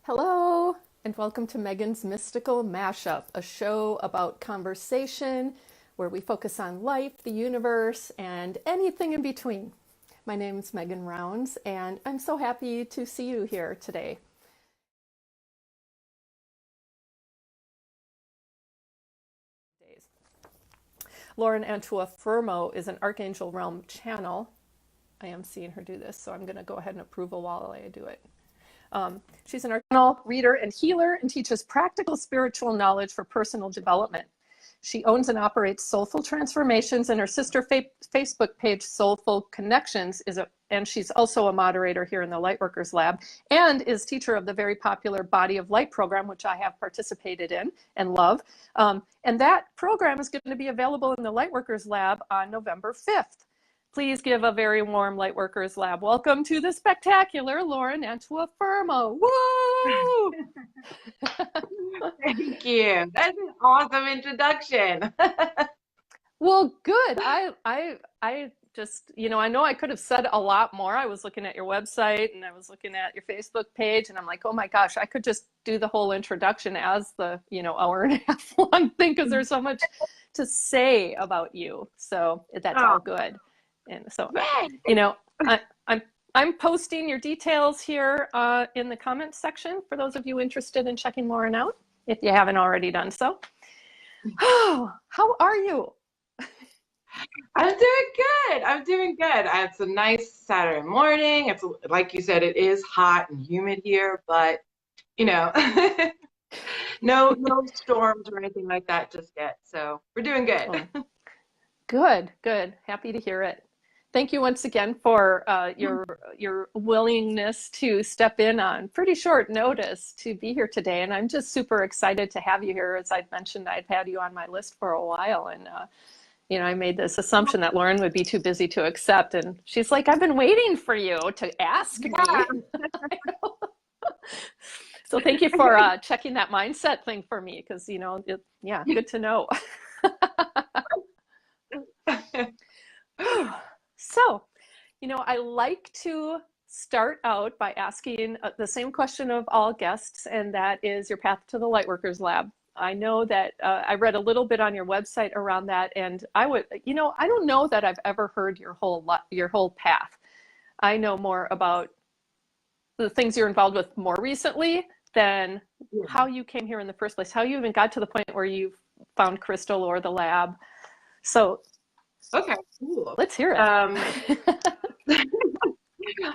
Hello, and welcome to Megan's Mystical Mashup, a show about conversation where we focus on life, the universe, and anything in between. My name is Megan Rounds, and I'm so happy to see you here today. Lauren Antuofermo is an Archangel Realm channel. I am seeing her do this, so I'm going to go ahead and approve while I do it. She's an arcana reader and healer and teaches practical spiritual knowledge for personal development. She owns and operates Soulful Transformations, and her sister Facebook page, Soulful Connections, and she's also a moderator here in the Lightworkers Lab and is teacher of the very popular Body of Light program, which I have participated in and love. And that program is going to be available in the Lightworkers Lab on November 5th. Please give a very warm Lightworkers Lab welcome to the spectacular Lauren Antuofermo. Woo! Thank you. That's an awesome introduction. Well, good. I just, I know I could have said a lot more. I was looking at your website and I was looking at your Facebook page, and I'm like, oh my gosh, I could just do the whole introduction as the, hour and a half long thing, because there's so much to say about you. So that's all good. And so, I'm posting your details here in the comments section for those of you interested in checking Lauren out, if you haven't already done so. Oh, how are you? I'm doing good. I'm doing good. It's a nice Saturday morning. It's like you said, it is hot and humid here, but no storms or anything like that just yet. So we're doing good. Oh, good. Happy to hear it. Thank you once again for your willingness to step in on pretty short notice to be here today. And I'm just super excited to have you here. As I've mentioned, I've had you on my list for a while, and I made this assumption that Lauren would be too busy to accept, and she's like, I've been waiting for you to ask me. So thank you for checking that mindset thing for me, because good to know. So, I like to start out by asking the same question of all guests, and that is your path to the Lightworkers Lab. I know that I read a little bit on your website around that, and I don't know that I've ever heard your whole path. I know more about the things you're involved with more recently than how you came here in the first place, how you even got to the point where you found Crystal or the lab. So, okay, cool. Let's hear it.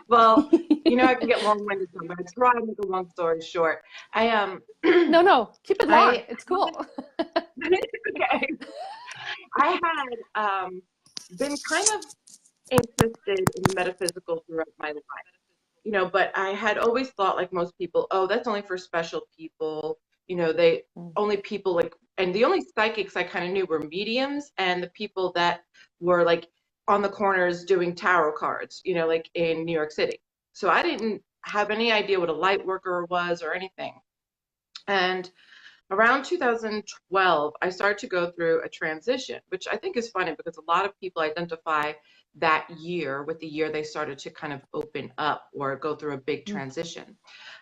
Well, I can get long-winded, but I try to make a long story short. No, keep it long. It's cool. Okay. I had been kind of interested in metaphysical throughout my life, but I had always thought, like most people, oh, that's only for special people. They only people like, and the only psychics I kind of knew were mediums and the people that were like on the corners doing tarot cards, like in New York City. So I didn't have any idea what a light worker was or anything. And around 2012, I started to go through a transition, which I think is funny because a lot of people identify that year with the year they started to kind of open up or go through a big transition.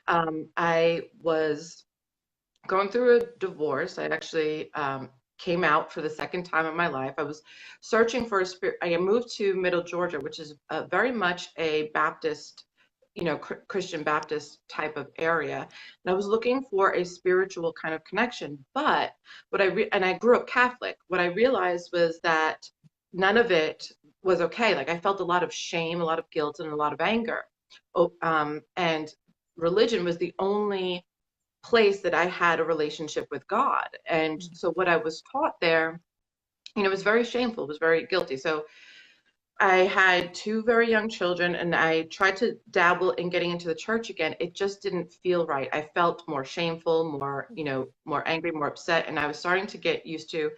I was going through a divorce. I actually came out for the second time in my life. I was searching for a spirit. I moved to Middle Georgia, which is very much a Baptist, Christian Baptist type of area. And I was looking for a spiritual kind of connection. But and I grew up Catholic. What I realized was that none of it was okay. Like I felt a lot of shame, a lot of guilt, and a lot of anger. And religion was the only place that I had a relationship with God. And so what I was taught there, was very shameful, was very guilty. So I had two very young children and I tried to dabble in getting into the church again. It just didn't feel right. I felt more shameful, more, more angry, more upset. And I was starting to get used to,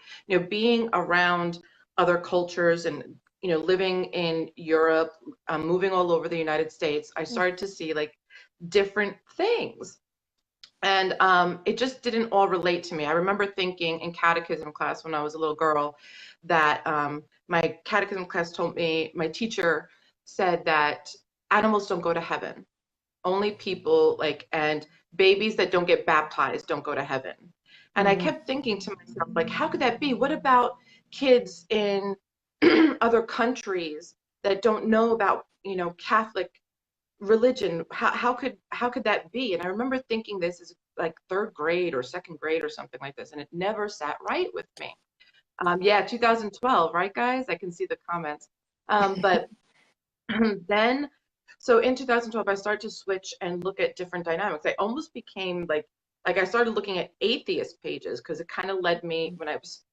being around other cultures and, living in Europe, moving all over the United States. I started to see like different things. And it just didn't all relate to me. I remember thinking in catechism class when I was a little girl that my catechism class told me, my teacher said that animals don't go to heaven. Only people and babies that don't get baptized don't go to heaven. And I kept thinking to myself, like, how could that be? What about kids in other countries that don't know about, Catholic religion? How could that be? And I remember thinking this is like third grade or second grade or something like this, and it never sat right with me. Yeah, 2012, right, guys? I can see the comments. But then, so in 2012, I started to switch and look at different dynamics. I almost became like I started looking at atheist pages because it kind of led me when I was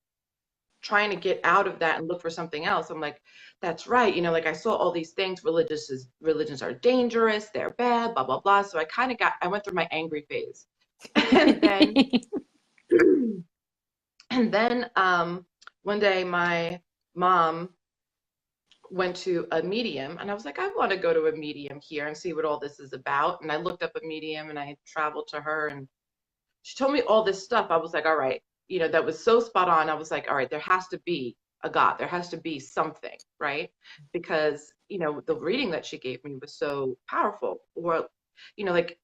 trying to get out of that and look for something else. I'm like, that's right. Like I saw all these things, religions are dangerous, they're bad, blah, blah, blah. So I went through my angry phase. And then, and then one day my mom went to a medium and I was like, I want to go to a medium here and see what all this is about. And I looked up a medium and I traveled to her and she told me all this stuff. I was like, all right, that was so spot on. I was like, all right, there has to be a God. There has to be something, right? Because, the reading that she gave me was so powerful. Or, like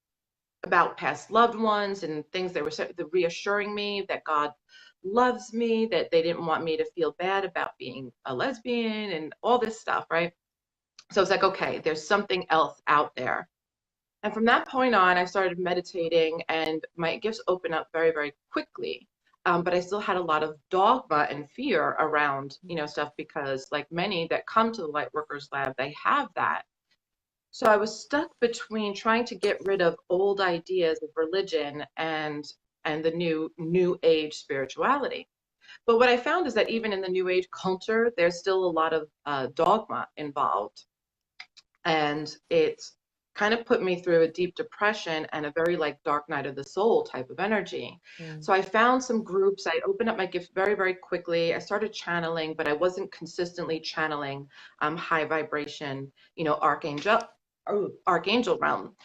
about past loved ones and things they were reassuring me that God loves me, that they didn't want me to feel bad about being a lesbian and all this stuff, right? So it's like, okay, there's something else out there. And from that point on, I started meditating and my gifts opened up very, very quickly. But I still had a lot of dogma and fear around, stuff because like many that come to the Lightworkers Lab, they have that. So I was stuck between trying to get rid of old ideas of religion and the new age spirituality. But what I found is that even in the new age culture, there's still a lot of dogma involved. And it's kind of put me through a deep depression and a very like dark night of the soul type of energy. So I found some groups. I opened up my gift very, very quickly. I started channeling, but I wasn't consistently channeling high vibration, archangel realm.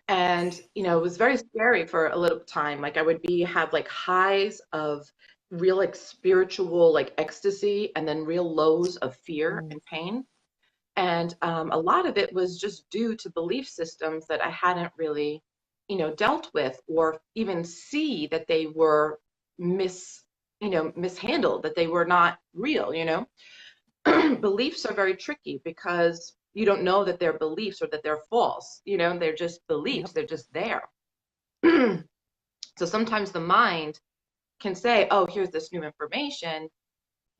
And it was very scary for a little time. Like I would have like highs of real like spiritual like ecstasy and then real lows of fear and pain. And a lot of it was just due to belief systems that I hadn't really, dealt with or even see that they were mishandled, that they were not real. Beliefs are very tricky because you don't know that they're beliefs or that they're false. They're just beliefs. Yep. They're just there. So sometimes the mind can say, oh, here's this new information,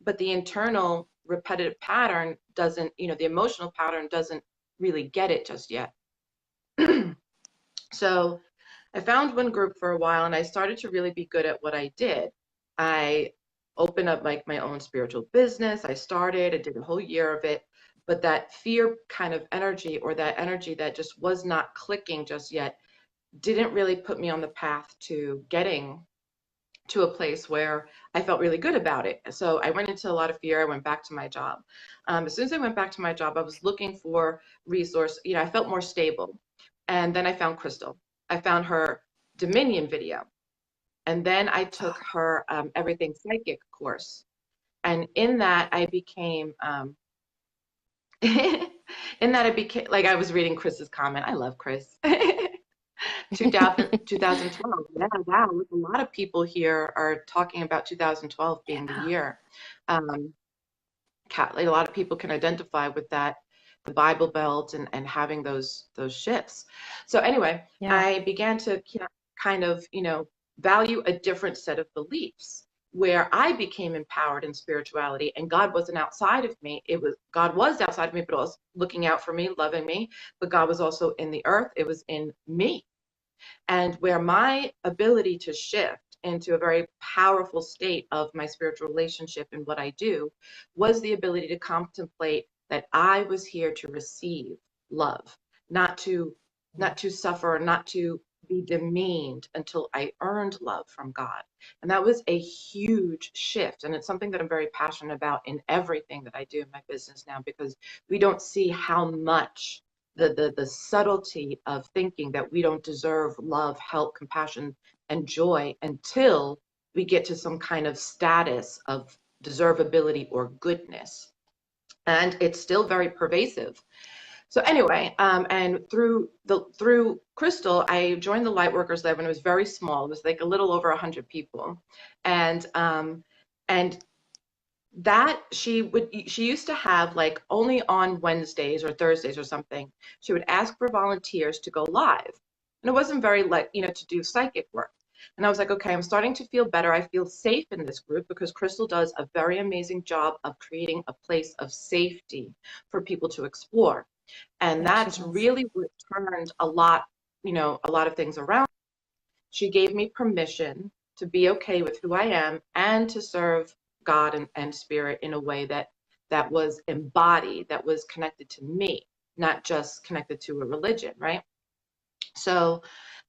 but the internal repetitive pattern doesn't, the emotional pattern doesn't really get it just yet. So I found one group for a while and I started to really be good at what I did. I opened up like my own spiritual business. I did a whole year of it, but that fear kind of energy or that energy that just was not clicking just yet didn't really put me on the path to getting to a place where I felt really good about it. So I went into a lot of fear. I went back to my job. As soon as I went back to my job, I was looking for resource. I felt more stable. And then I found Crystal. I found her Dominion video. And then I took her Everything Psychic course. And in that, I became, like I was reading Chris's comment. I love Chris. 2012. Yeah, wow. A lot of people here are talking about 2012 being the year. Like a lot of people can identify with that, the Bible Belt and having those shifts. So anyway, Yeah. I began to kind of, value a different set of beliefs where I became empowered in spirituality and God wasn't outside of me. God was outside of me, but also looking out for me, loving me. But God was also in the earth. It was in me. And where my ability to shift into a very powerful state of my spiritual relationship and what I do was the ability to contemplate that I was here to receive love, not to suffer, not to be demeaned until I earned love from God. And that was a huge shift. And it's something that I'm very passionate about in everything that I do in my business now, because we don't see how much the subtlety of thinking that we don't deserve love, help, compassion, and joy until we get to some kind of status of deservability or goodness. And it's still very pervasive. So anyway, and through Crystal, I joined the Lightworkers Lab when it was very small. It was like a little over 100 people, and that she used to have, like, only on Wednesdays or Thursdays or something, she would ask for volunteers to go live, and it wasn't very, like, to do psychic work. And I was like, okay, I'm starting to feel better. I feel safe in this group because Crystal does a very amazing job of creating a place of safety for people to explore. And Yeah, she that's does. really what turned a lot of things around. She gave me permission to be okay with who I am and to serve God and spirit in a way that was embodied, that was connected to me, not just connected to a religion, right? So,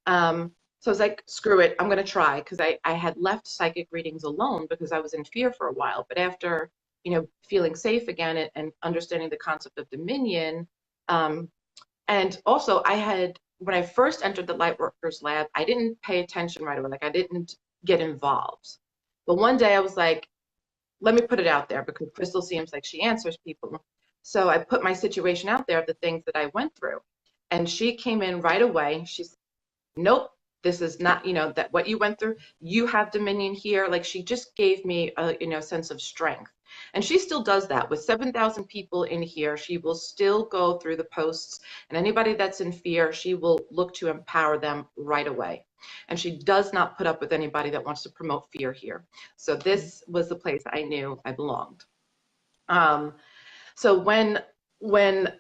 so I was like, screw it, I'm gonna try, because I had left psychic readings alone because I was in fear for a while. But after, feeling safe again and understanding the concept of dominion, um, and also, when I first entered the Lightworkers Lab, I didn't pay attention right away. Like, I didn't get involved. But one day I was like, let me put it out there because Crystal seems like she answers people. So I put my situation out there of the things that I went through. And she came in right away. She said, nope, this is not, that what you went through, you have dominion here. Like, she just gave me a, sense of strength. And she still does that with 7,000 people in here. She will still go through the posts, and anybody that's in fear, she will look to empower them right away. And she does not put up with anybody that wants to promote fear here. So this was the place I knew I belonged. Um, so when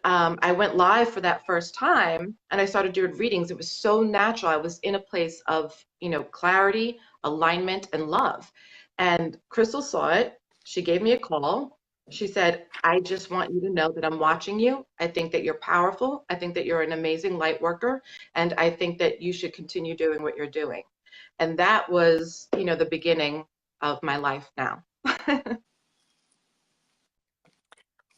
I went live for that first time and I started doing readings, it was so natural. I was in a place of, clarity, alignment, and love. And Crystal saw it. She gave me a call. She said, I just want you to know that I'm watching you. I think that you're powerful. I think that you're an amazing light worker. And I think that you should continue doing what you're doing. And that was, the beginning of my life now.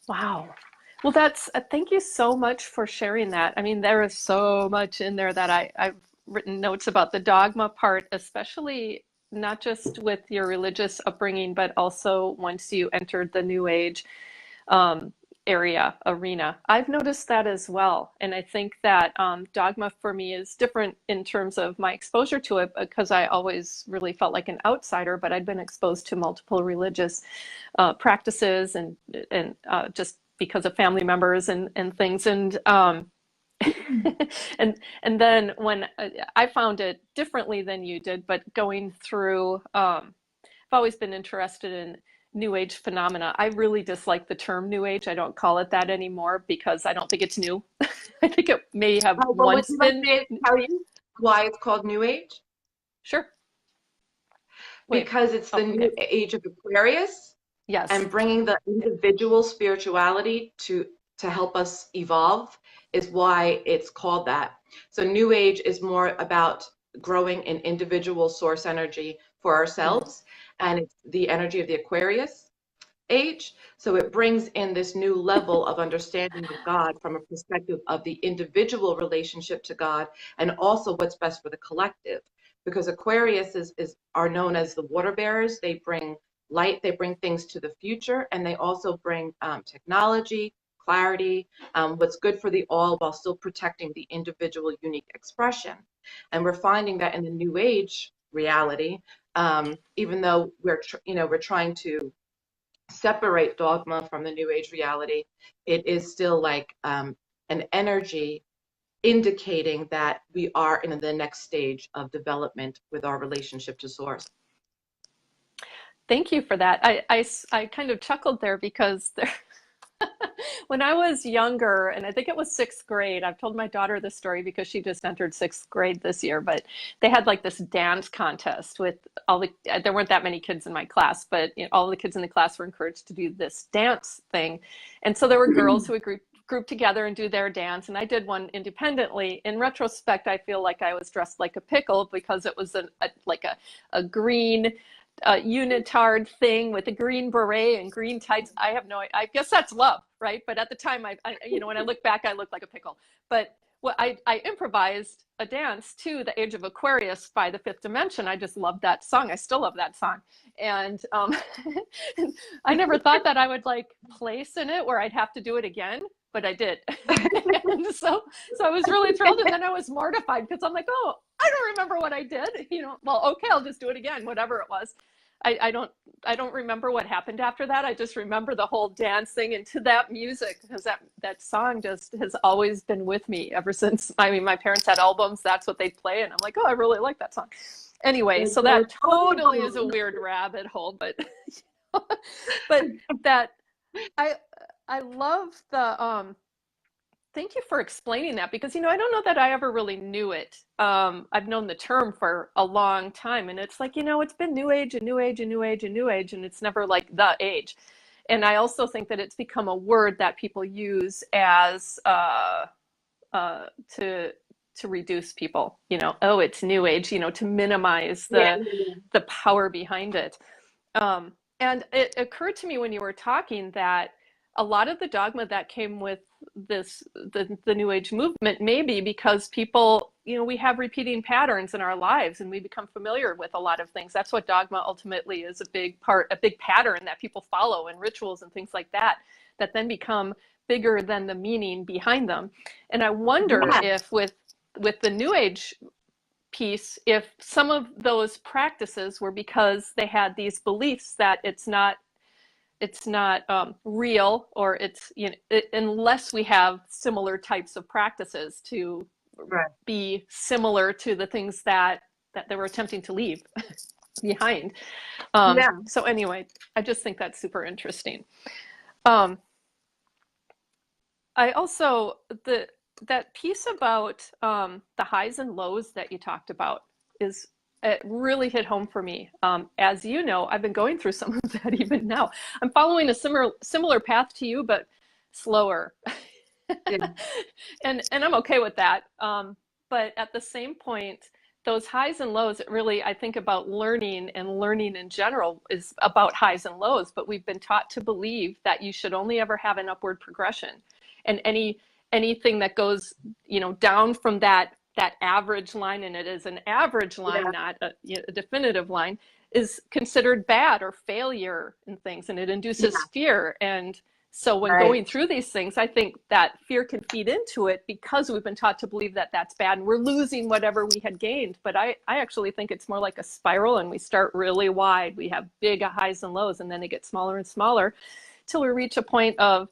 Wow. Well, that's thank you so much for sharing that. I mean, there is so much in there that I've written notes about the dogma part, especially not just with your religious upbringing, but also once you entered the New Age um, arena. I've noticed that as well. And I think that dogma for me is different in terms of my exposure to it because I always really felt like an outsider, but I'd been exposed to multiple religious practices and just because of family members and things. And and then when I found it differently than you did, but going through, I've always been interested in New Age phenomena. I really dislike the term New Age. I don't call it that anymore because I don't think it's new. I think it may have Well, would once you like been. me to tell you why it's called New Age? Sure. Wait. Because it's the Oh, okay. new age of Aquarius Yes. and bringing the individual spirituality to help us evolve is why it's called that. So New Age is more about growing in individual source energy for Mm. ourselves, and it's the energy of the Aquarius age. So it brings in this new level of understanding of God from a perspective of the individual relationship to God and also what's best for the collective. Because Aquarius is are known as the water bearers. They bring light, they bring things to the future, and they also bring technology, clarity, what's good for the all while still protecting the individual unique expression. And we're finding that in the new age reality, even though we're trying to separate dogma from the new age reality, it is still like an energy indicating that we are in the next stage of development with our relationship to source. Thank you for that. I kind of chuckled there because there, when I was younger, and I think it was sixth grade, I've told my daughter this story because she just entered sixth grade this year, but they had like this dance contest with there weren't that many kids in my class, but all the kids in the class were encouraged to do this dance thing. And so there were girls who would group together and do their dance. And I did one independently. In retrospect, I feel like I was dressed like a pickle because it was like a green unitard thing with a green beret and green tights. I have no, I guess that's love, right? But at the time, when I look back, I look like a pickle. But I improvised a dance to The Age of Aquarius by The Fifth Dimension. I just loved that song. I still love that song. And I never thought that I would like place in it where I'd have to do it again. but I did. And so I was really thrilled, and then I was mortified because I'm like, oh, I don't remember what I did. Well, okay, I'll just do it again, whatever it was. I don't remember what happened after that. I just remember the whole dancing into that music, because that song just has always been with me ever since. I mean, my parents had albums, that's what they'd play, and I'm like, oh, I really like that song. Anyway, so that totally is a weird rabbit hole, but but that I love the thank you for explaining that, because I don't know that I ever really knew it. I've known the term for a long time, and it's like, it's been new age and new age and new age and new age, and it's never like the age. And I also think that it's become a word that people use as to reduce people. Oh, it's new age. To minimize the power behind it. And it occurred to me when you were talking that a lot of the dogma that came with the New Age movement, maybe because people, we have repeating patterns in our lives, and we become familiar with a lot of things. That's what dogma ultimately is, a big pattern that people follow, and rituals and things like that then become bigger than the meaning behind them. And I wonder if with the New Age piece, if some of those practices were because they had these beliefs that it's not real, or it's unless we have similar types of practices to be similar to the things that they were attempting to leave behind. So anyway, I just think that's super interesting. I also that piece about the highs and lows that you talked about it really hit home for me. As you know, I've been going through some of that even now. I'm following a similar path to you, but slower. Yeah. and I'm okay with that. But at the same point, those highs and lows, it really, I think about learning, and learning in general is about highs and lows, but we've been taught to believe that you should only ever have an upward progression. And anything that goes, down from that average line, and it is an average line, not a definitive line, is considered bad or failure and things, and it induces fear. And so when going through these things, I think that fear can feed into it, because we've been taught to believe that that's bad and we're losing whatever we had gained. But I actually think it's more like a spiral, and we start really wide. We have big highs and lows, and then they get smaller and smaller till we reach a point of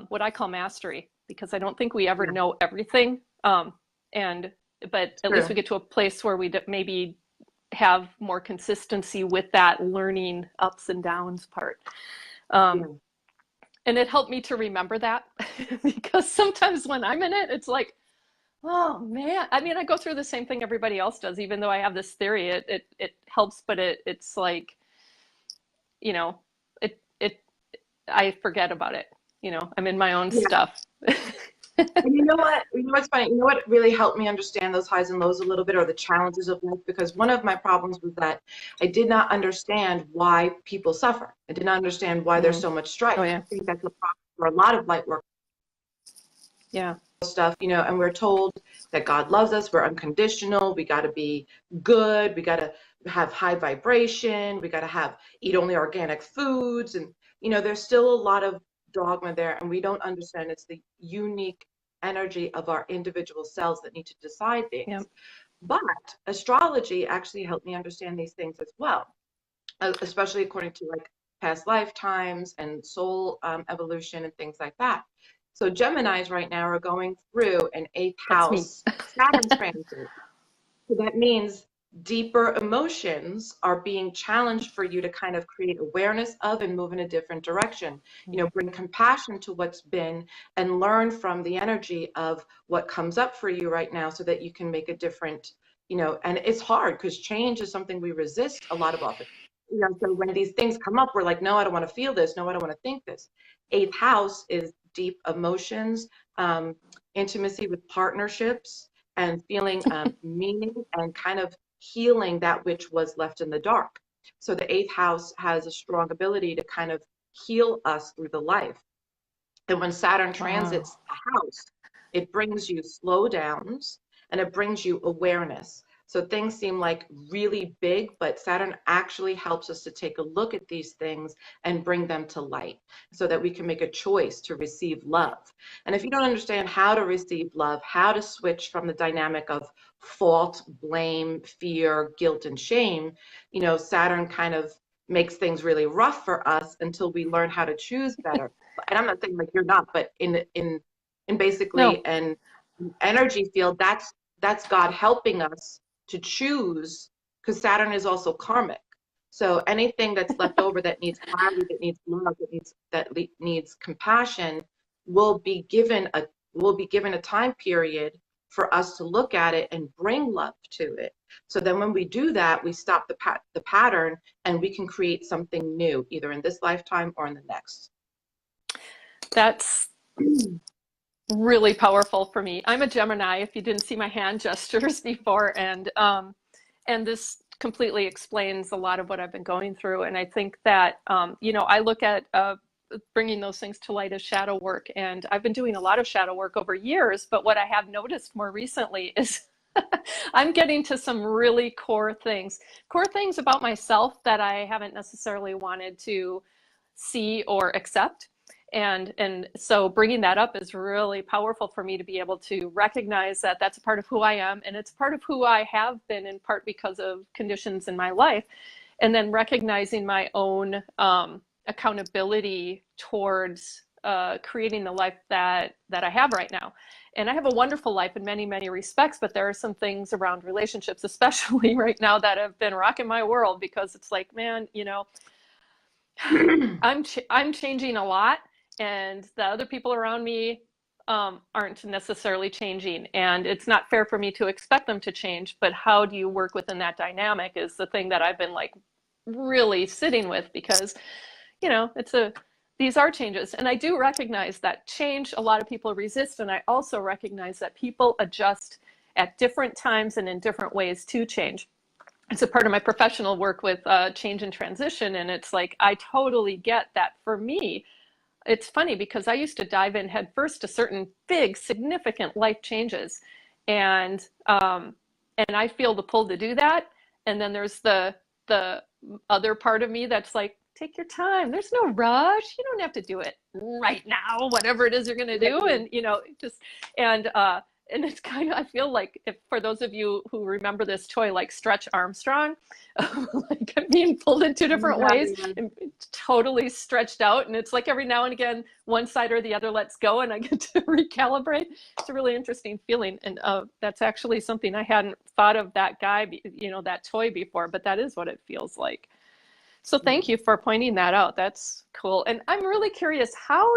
what I call mastery, because I don't think we ever know everything. But at least we get to a place where we maybe have more consistency with that learning ups and downs part. And it helped me to remember that, because sometimes when I'm in it, it's like, oh man, I mean, I go through the same thing everybody else does, even though I have this theory, it helps, but it's like, I forget about it. I'm in my own stuff. And you know what's funny? You know what really helped me understand those highs and lows a little bit, or the challenges of life? Because one of my problems was that I did not understand why people suffer. I did not understand why there's so much strife. I think that's a problem for a lot of light work. Stuff, and we're told that God loves us, we're unconditional, we got to be good, we got to have high vibration, we got to eat only organic foods, and there's still a lot of dogma there, and we don't understand it's the unique energy of our individual cells that need to decide things. But astrology actually helped me understand these things as well, especially according to like past lifetimes and soul evolution and things like that. So Geminis right now are going through an 8th house Saturn transit. So that means deeper emotions are being challenged for you to kind of create awareness of and move in a different direction. Bring compassion to what's been, and learn from the energy of what comes up for you right now, so that you can make a different, and it's hard because change is something we resist a lot of often. So when these things come up, we're like, no, I don't want to feel this. No, I don't want to think this. 8th house is deep emotions, intimacy with partnerships, and feeling meaning, and kind of healing that which was left in the dark. So the 8th house has a strong ability to kind of heal us through the life. And when Saturn transits the house, it brings you slow downs, and it brings you awareness. So things seem like really big, but Saturn actually helps us to take a look at these things and bring them to light so that we can make a choice to receive love. And if you don't understand how to receive love, how to switch from the dynamic of fault, blame, fear, guilt, and shame, you know, Saturn kind of makes things really rough for us until we learn how to choose better. And I'm not saying like you're not, but in No. basically an energy field, that's God helping us to choose, because Saturn is also karmic. So anything that's left over that needs clarity, that needs love, that needs compassion, will be given a time period for us to look at it and bring love to it. So then when we do that, we stop the pattern and we can create something new, either in this lifetime or in the next. That's really powerful for me. I'm a Gemini, if you didn't see my hand gestures before, and this completely explains a lot of what I've been going through. And I think that, you know, I look at bringing those things to light as shadow work, and I've been doing a lot of shadow work over years, but what I have noticed more recently is I'm getting to some really core things about myself that I haven't necessarily wanted to see or accept. And so bringing that up is really powerful for me to be able to recognize that that's a part of who I am, and it's part of who I have been, in part because of conditions in my life, and then recognizing my own accountability towards creating the life that I have right now. And I have a wonderful life in many, many respects, but there are some things around relationships, especially right now, that have been rocking my world, because it's like, man, you know, I'm changing a lot, and the other people around me aren't necessarily changing, and it's not fair for me to expect them to change. But how do you work within that dynamic is the thing that I've been like really sitting with, because you know, these are changes, and I do recognize that change a lot of people resist, and I also recognize that people adjust at different times and in different ways to change. It's a part of my professional work with change and transition, and it's like I totally get that. For me, it's funny because I used to dive in head first to certain big, significant life changes, and I feel the pull to do that. And then there's the other part of me that's like, take your time. There's no rush. You don't have to do it right now, whatever it is you're going to do. And, you know, just, and it's kind of, I feel like, if for those of you who remember this toy, like Stretch Armstrong, like I'm being pulled in two different ways and totally stretched out. And it's like every now and again, one side or the other lets go and I get to recalibrate. It's a really interesting feeling. And that's actually something I hadn't thought of, that guy, you know, that toy before, but that is what it feels like. So thank you for pointing that out. That's cool. And I'm really curious how,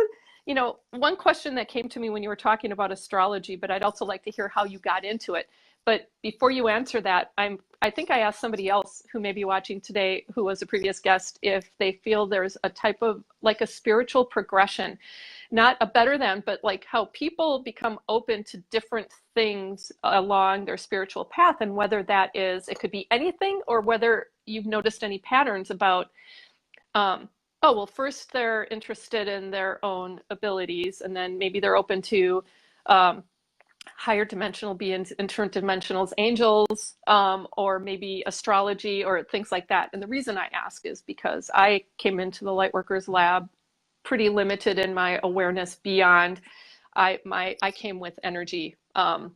you know, one question that came to me when you were talking about astrology, but I'd also like to hear how you got into it. But before you answer that, I think I asked somebody else who may be watching today, who was a previous guest, if they feel there's a type of like a spiritual progression, not a better than, but like how people become open to different things along their spiritual path, and whether that is, it could be anything, or whether you've noticed any patterns about, oh, well, first they're interested in their own abilities, and then maybe they're open to higher dimensional beings, interdimensionals, angels, or maybe astrology or things like that. And the reason I ask is because I came into the Lightworkers Lab pretty limited in my awareness beyond, I came with energy,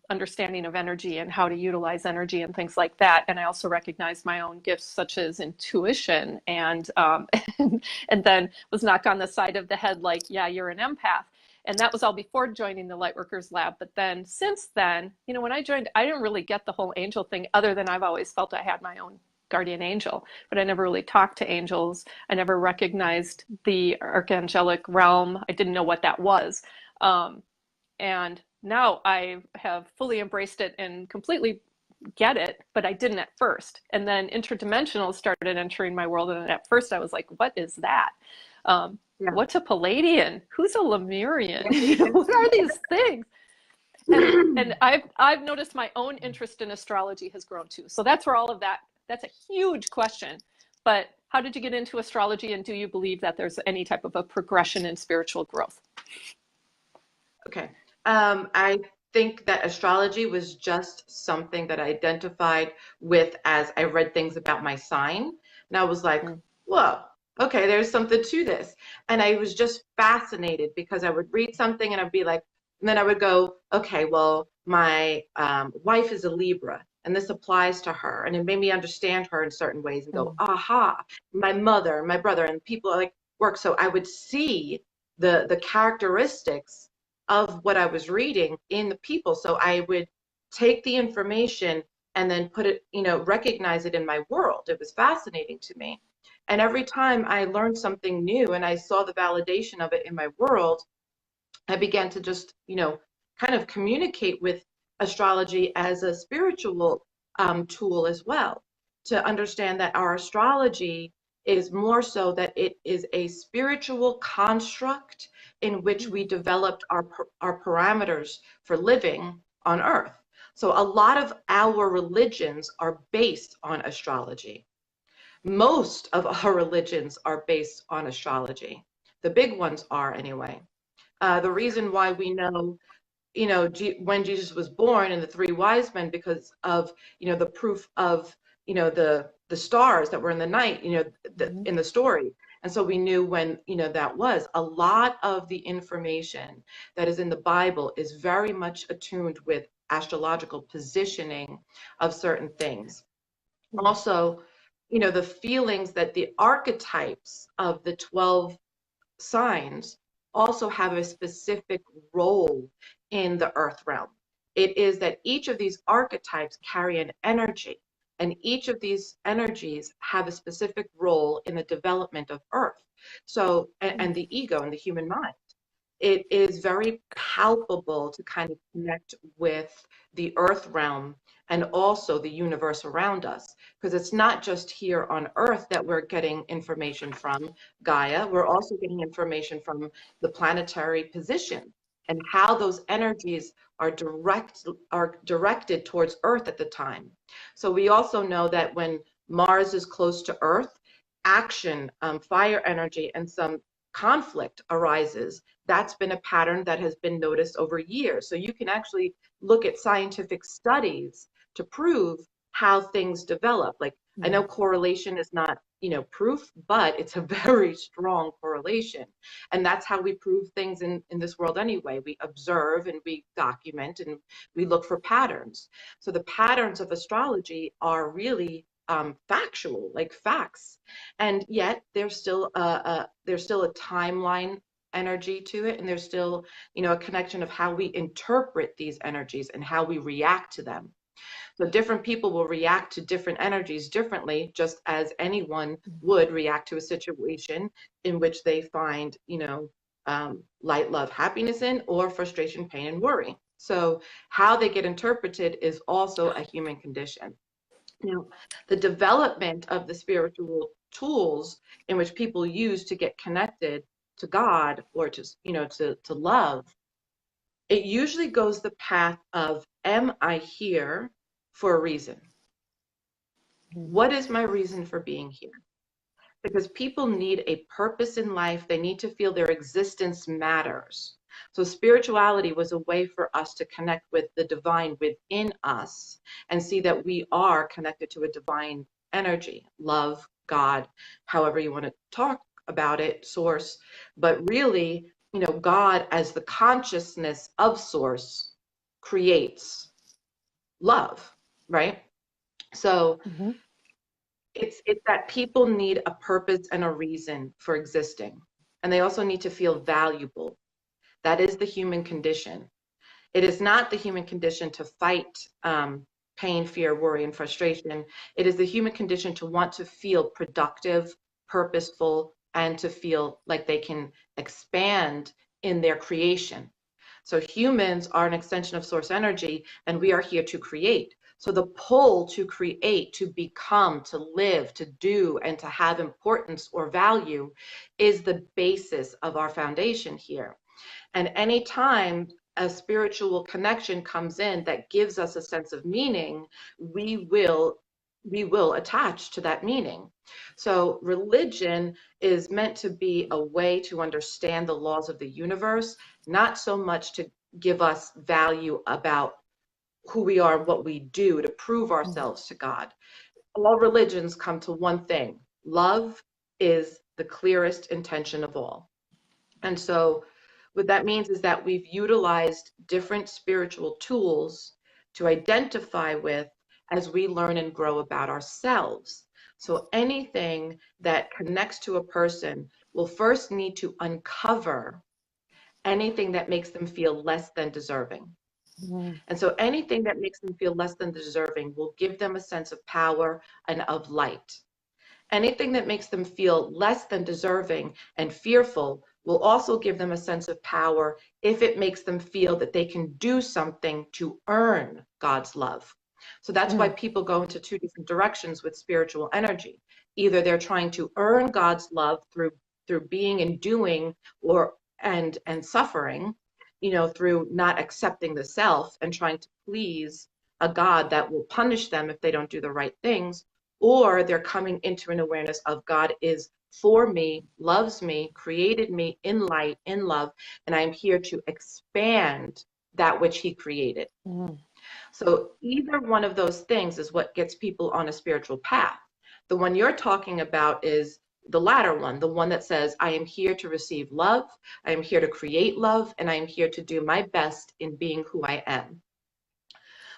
understanding of energy and how to utilize energy and things like that. And I also recognized my own gifts, such as intuition, and and then was knocked on the side of the head like, yeah, you're an empath. And that was all before joining the Lightworkers Lab. But then since then, you know, when I joined, I didn't really get the whole angel thing, other than I've always felt I had my own guardian angel, but I never really talked to angels. I never recognized the archangelic realm. I didn't know what that was. And now I have fully embraced it and completely get it, but I didn't at first. And then interdimensionals started entering my world. And at first I was like, what is that? What's a Palladian? Who's a Lemurian? What are these things? And I've noticed my own interest in astrology has grown too. So that's where all of that, that's a huge question. But how did you get into astrology, and do you believe that there's any type of a progression in spiritual growth? Okay. I think that astrology was just something that I identified with as I read things about my sign. And I was like, Mm. whoa, okay, there's something to this. And I was just fascinated because I would read something and I'd be like, and then I would go, okay, well, my wife is a Libra and this applies to her. And it made me understand her in certain ways and go, Mm. aha, my mother, my brother, and people like work. So I would see the characteristics of what I was reading in the people. So I would take the information and then put it, recognize it in my world. It was fascinating to me. And every time I learned something new and I saw the validation of it in my world, I began to just, kind of communicate with astrology as a spiritual tool as well, to understand that our astrology is more so that it is a spiritual construct in which we developed our parameters for living on Earth. So a lot of our religions are based on astrology. Most of our religions are based on astrology. The big ones are anyway. The reason why we know, when Jesus was born and the three wise men, because of, the proof of, the stars that were in the night, Mhm. in the story. And so we knew when, that was. A lot of the information that is in the Bible is very much attuned with astrological positioning of certain things. Mm. Also, the feelings that the archetypes of the 12 signs also have a specific role in the earth realm. It is that each of these archetypes carry an energy, and each of these energies have a specific role in the development of earth. So, and Mm. the ego and the human mind. It is very palpable to kind of connect with the earth realm and also the universe around us, because it's not just here on earth that we're getting information from Gaia. We're also getting information from the planetary position and how those energies are directed towards earth at the time. So we also know that when Mars is close to earth, action, fire energy, and some conflict arises. That's been a pattern that has been noticed over years. So you can actually look at scientific studies to prove how things develop. Like, I know Mm. correlation is not, proof, but it's a very strong correlation. And that's how we prove things in this world anyway. We observe and we document and we look for patterns. So the patterns of astrology are really factual, like facts. And yet there's still a timeline energy to it, and there's still, a connection of how we interpret these energies and how we react to them. So different people will react to different energies differently, just as anyone would react to a situation in which they find, light, love, happiness in, or frustration, pain, and worry. So how they get interpreted is also a human condition. Now, the development of the spiritual tools in which people use to get connected to God or to love, it usually goes the path of, am I here for a reason? Mm. What is my reason for being here? Because people need a purpose in life. They need to feel their existence matters. So spirituality was a way for us to connect with the divine within us and see that we are connected to a divine energy, love, God, however you want to talk about it, source. But really, God as the consciousness of source creates love, right? So Mhm. it's that people need a purpose and a reason for existing. And they also need to feel valuable. That is the human condition. It is not the human condition to fight pain, fear, worry, and frustration. It is the human condition to want to feel productive, purposeful, and to feel like they can expand in their creation. So humans are an extension of source energy, and we are here to create. So the pull to create, to become, to live, to do, and to have importance or value is the basis of our foundation here. And anytime a spiritual connection comes in that gives us a sense of meaning, we will attach to that meaning. So religion is meant to be a way to understand the laws of the universe, not so much to give us value about who we are and what we do to prove ourselves to God. All religions come to one thing: love is the clearest intention of all. And so what that means is that we've utilized different spiritual tools to identify with as we learn and grow about ourselves. So anything that connects to a person will first need to uncover anything that makes them feel less than deserving. And so anything that makes them feel less than deserving will give them a sense of power and of light. Anything that makes them feel less than deserving and fearful will also give them a sense of power if it makes them feel that they can do something to earn God's love. So that's why people go into two different directions with spiritual energy. Either they're trying to earn God's love through being and doing, or and suffering, through not accepting the self and trying to please a God that will punish them if they don't do the right things. Or they're coming into an awareness of God is for me, loves me, created me in light, in love, and I'm here to expand that which he created. So either one of those things is what gets people on a spiritual path. The one you're talking about is the latter one, the one that says, I am here to receive love, I am here to create love, and I am here to do my best in being who I am.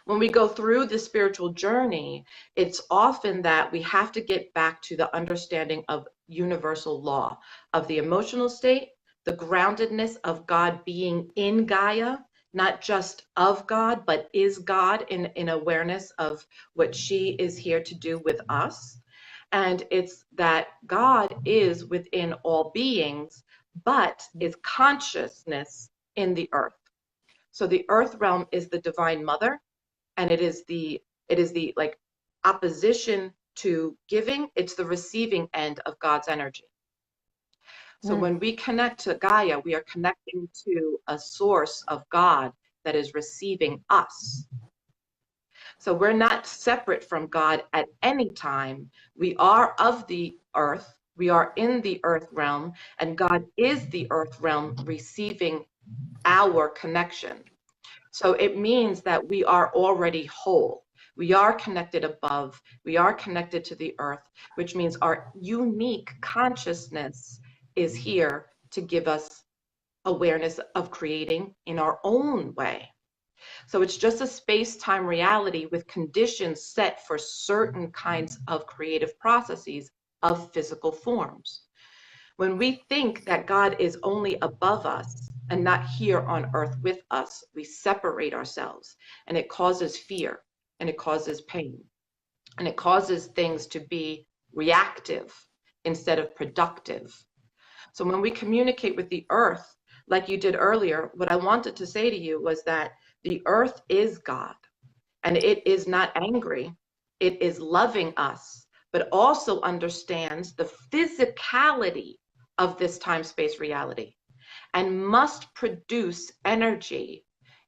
When we go through the spiritual journey, it's often that we have to get back to the understanding of universal law, of the emotional state, the groundedness of God being in Gaia, not just of God, but is God in awareness of what she is here to do with us. And it's that God is within all beings, but is consciousness in the earth. So the earth realm is the divine mother, and it is the like opposition to giving. It's the receiving end of God's energy. So when we connect to Gaia, we are connecting to a source of God that is receiving us. So we're not separate from God at any time. We are of the earth. We are in the earth realm, and God is the earth realm receiving our connection. So it means that we are already whole. We are connected above. We are connected to the earth, which means our unique consciousness is here to give us awareness of creating in our own way. So it's just a space-time reality with conditions set for certain kinds of creative processes of physical forms. When we think that God is only above us and not here on earth with us, we separate ourselves, and it causes fear, and it causes pain, and it causes things to be reactive instead of productive. So when we communicate with the earth, like you did earlier, what I wanted to say to you was that the earth is God, and it is not angry. It is loving us, but also understands the physicality of this time-space reality and must produce energy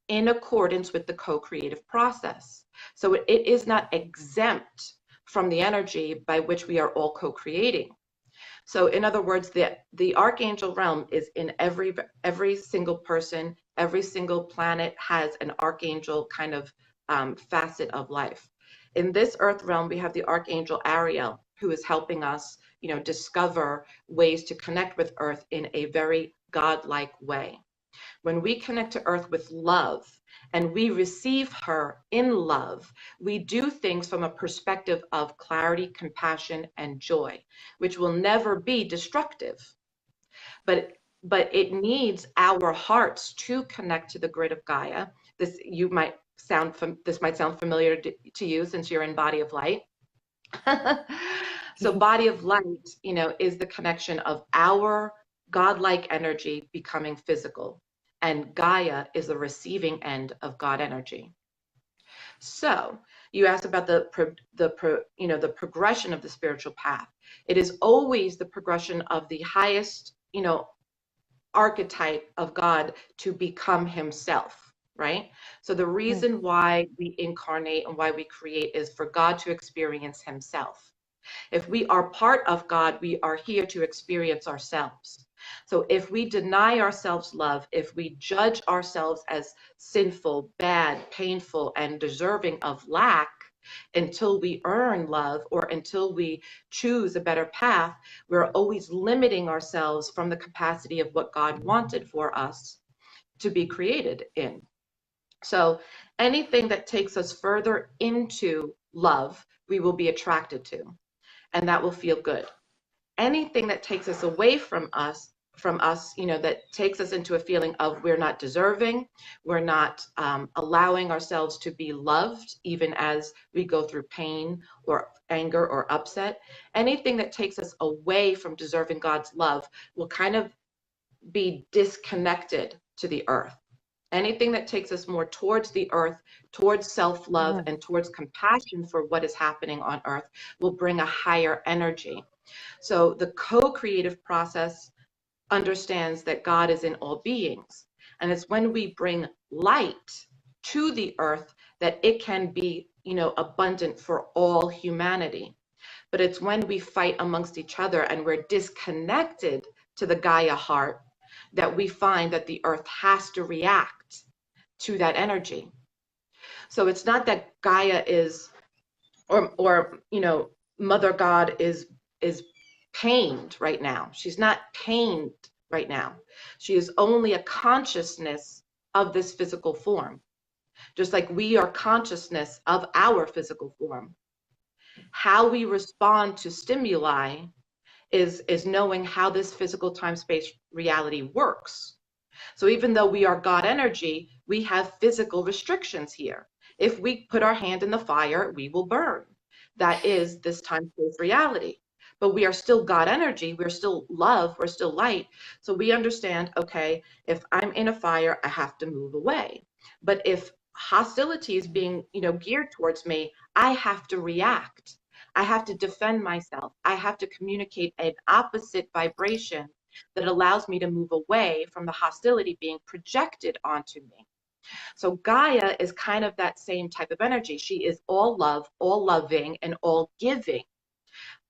in accordance with the co-creative process. So it is not exempt from the energy by which we are all co-creating. So in other words, the archangel realm is in every single person. Every single planet has an archangel kind of facet of life. In this earth realm, we have the archangel Ariel, who is helping us, discover ways to connect with earth in a very godlike way. When we connect to earth with love and we receive her in love, we do things from a perspective of clarity, compassion, and joy, which will never be destructive. But it needs our hearts to connect to the grid of Gaia. This might sound familiar to you since you're in Body of Light. So Body of Light, is the connection of our godlike energy becoming physical, and Gaia is the receiving end of God energy. So you asked about the progression of the spiritual path. It is always the progression of the highest, archetype of God to become himself, right? So the reason why we incarnate and why we create is for God to experience himself. If we are part of God, we are here to experience ourselves. So if we deny ourselves love, if we judge ourselves as sinful, bad, painful, and deserving of lack until we earn love or until we choose a better path, we're always limiting ourselves from the capacity of what God wanted for us to be created in. So anything that takes us further into love, we will be attracted to, and that will feel good. Anything that takes us away from us, that takes us into a feeling of we're not deserving, we're not allowing ourselves to be loved, even as we go through pain or anger or upset. Anything that takes us away from deserving God's love will kind of be disconnected to the earth. Anything that takes us more towards the earth, towards self-love, and towards compassion for what is happening on earth will bring a higher energy. So the co-creative process understands that God is in all beings. And it's when we bring light to the earth that it can be, abundant for all humanity. But it's when we fight amongst each other and we're disconnected to the Gaia heart that we find that the earth has to react to that energy. So it's not that Gaia is, or Mother God is pained right now. She's not pained right now. She is only a consciousness of this physical form, just like we are consciousness of our physical form. How we respond to stimuli is knowing how this physical time-space reality works. So even though we are God energy, we have physical restrictions here. If we put our hand in the fire, we will burn. That is this time-space reality. But we are still God energy, we're still love, we're still light. So we understand, okay, if I'm in a fire, I have to move away. But if hostility is being, geared towards me, I have to react. I have to defend myself. I have to communicate an opposite vibration that allows me to move away from the hostility being projected onto me. So Gaia is kind of that same type of energy. She is all love, all loving, and all giving.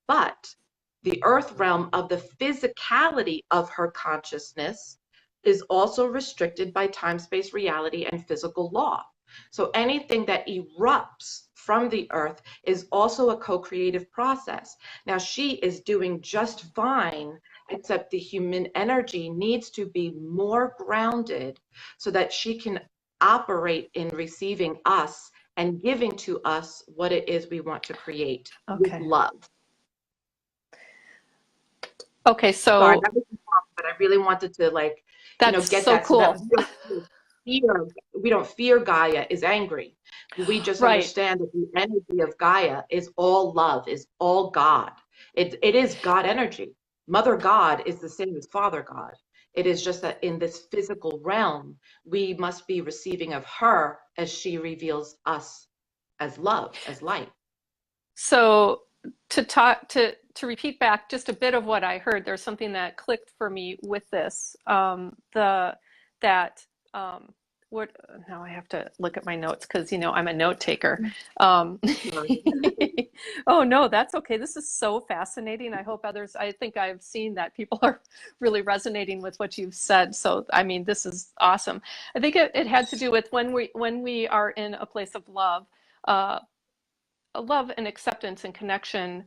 But the earth realm of the physicality of her consciousness is also restricted by time-space reality and physical law. So anything that erupts from the earth is also a co-creative process. Now she is doing just fine, except the human energy needs to be more grounded so that she can operate in receiving us and giving to us what it is we want to create with love. Okay, so sorry, that was long, but I really wanted to that's get so that cool. so that we don't fear Gaia is angry. We just Right. understand that the energy of Gaia is all love, is all God. It is God energy. Mother God is the same as Father God. It is just that in this physical realm, we must be receiving of her as she reveals us as love, as light. So to repeat back just a bit of what I heard, there's something that clicked for me with this. What now I have to look at my notes because I'm a note taker. Oh no, that's okay. This is so fascinating. I hope others. I think I've seen that people are really resonating with what you've said. So I mean, this is awesome. I think it had to do with when we are in a place of love. Love and acceptance and connection,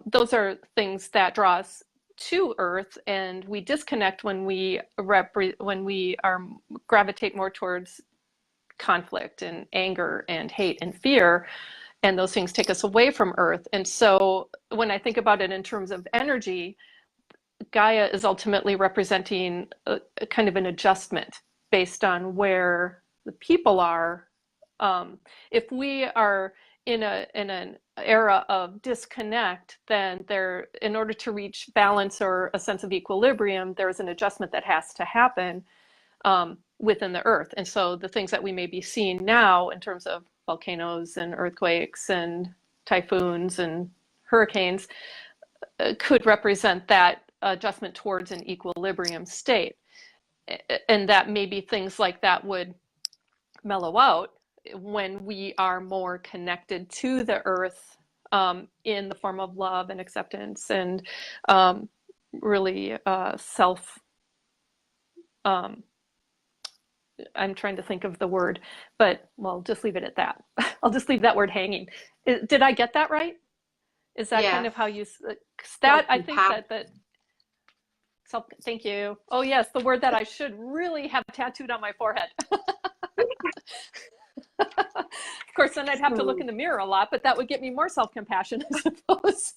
those are things that draw us to earth, and we disconnect when we gravitate more towards conflict and anger and hate and fear, and those things take us away from earth. And so when I think about it in terms of energy, Gaia is ultimately representing a kind of an adjustment based on where the people are. If we are in an era of disconnect, then in order to reach balance or a sense of equilibrium, there's an adjustment that has to happen within the earth. And so the things that we may be seeing now in terms of volcanoes and earthquakes and typhoons and hurricanes could represent that adjustment towards an equilibrium state. And that maybe things like that would mellow out when we are more connected to the earth in the form of love and acceptance and really self, um, I'm trying to think of the word, but well, just leave it at that. I'll just leave that word hanging. Did I get that right? Is that kind Yes. of how you, 'cause that, I think Self-compassion. that self, thank you. Oh yes, the word that I should really have tattooed on my forehead. Of course, then I'd have to look So, in the mirror a lot, but that would get me more self-compassion, I suppose.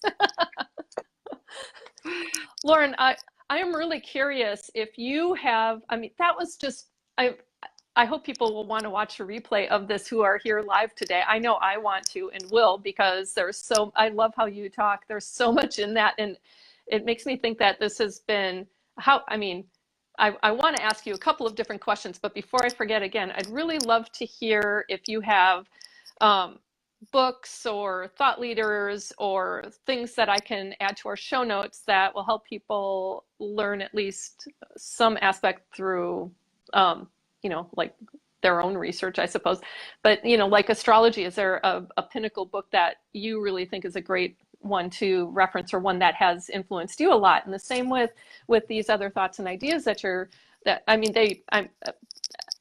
Lauren, I am really curious if you have, I mean, that was just, I hope people will want to watch a replay of this who are here live today. I know I want to and will, because there's so, I love how you talk. There's so much in that. And it makes me think that this has been how, I mean, I want to ask you a couple of different questions, but before I forget again, I'd really love to hear if you have um, books or thought leaders or things that I can add to our show notes that will help people learn at least some aspect through, like their own research, I suppose. But, like astrology, is there a pinnacle book that you really think is a great one to reference, or one that has influenced you a lot? And the same with these other thoughts and ideas that I mean, they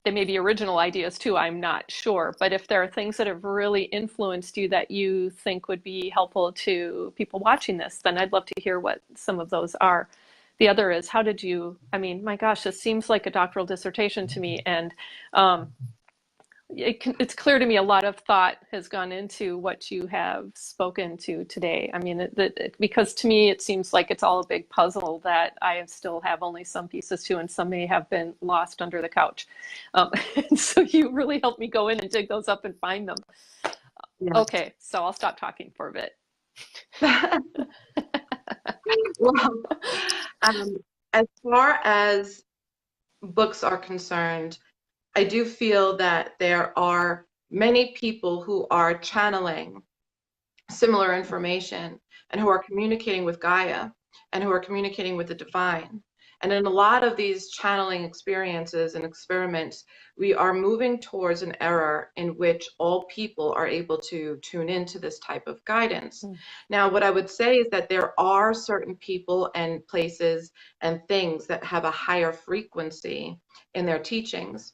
may be original ideas too, I'm not sure. But if there are things that have really influenced you that you think would be helpful to people watching this, then I'd love to hear what some of those are. The other is, how did you, I mean, my gosh, this seems like a doctoral dissertation to me. And um, it's clear to me a lot of thought has gone into what you have spoken to today. I mean, because to me, it seems like it's all a big puzzle that I still have only some pieces to, and some may have been lost under the couch. And so you really helped me go in and dig those up and find them. yeah. Okay, so I'll stop talking for a bit. Well, as far as books are concerned, I do feel that there are many people who are channeling similar information and who are communicating with Gaia and who are communicating with the divine. And in a lot of these channeling experiences and experiments, we are moving towards an era in which all people are able to tune into this type of guidance. Mm. Now, what I would say is that there are certain people and places and things that have a higher frequency in their teachings.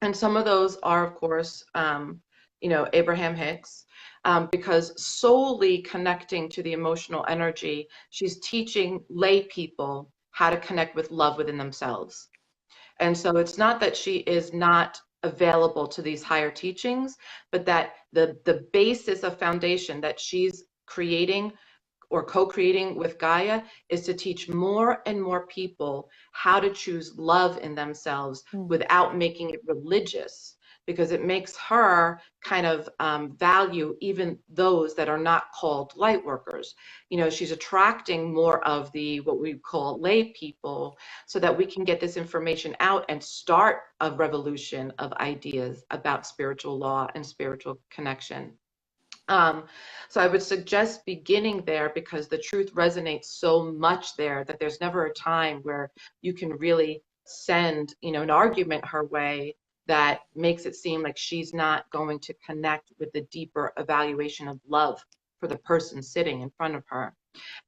And some of those are, of course, Abraham Hicks, because solely connecting to the emotional energy, she's teaching lay people how to connect with love within themselves. And so it's not that she is not available to these higher teachings, but that the basis of foundation that she's creating or co-creating with Gaia is to teach more and more people how to choose love in themselves without making it religious, because it makes her kind of value even those that are not called light workers. She's attracting more of the what we call lay people so that we can get this information out and start a revolution of ideas about spiritual law and spiritual connection. So I would suggest beginning there, because the truth resonates so much there that there's never a time where you can really send, an argument her way that makes it seem like she's not going to connect with the deeper evaluation of love for the person sitting in front of her.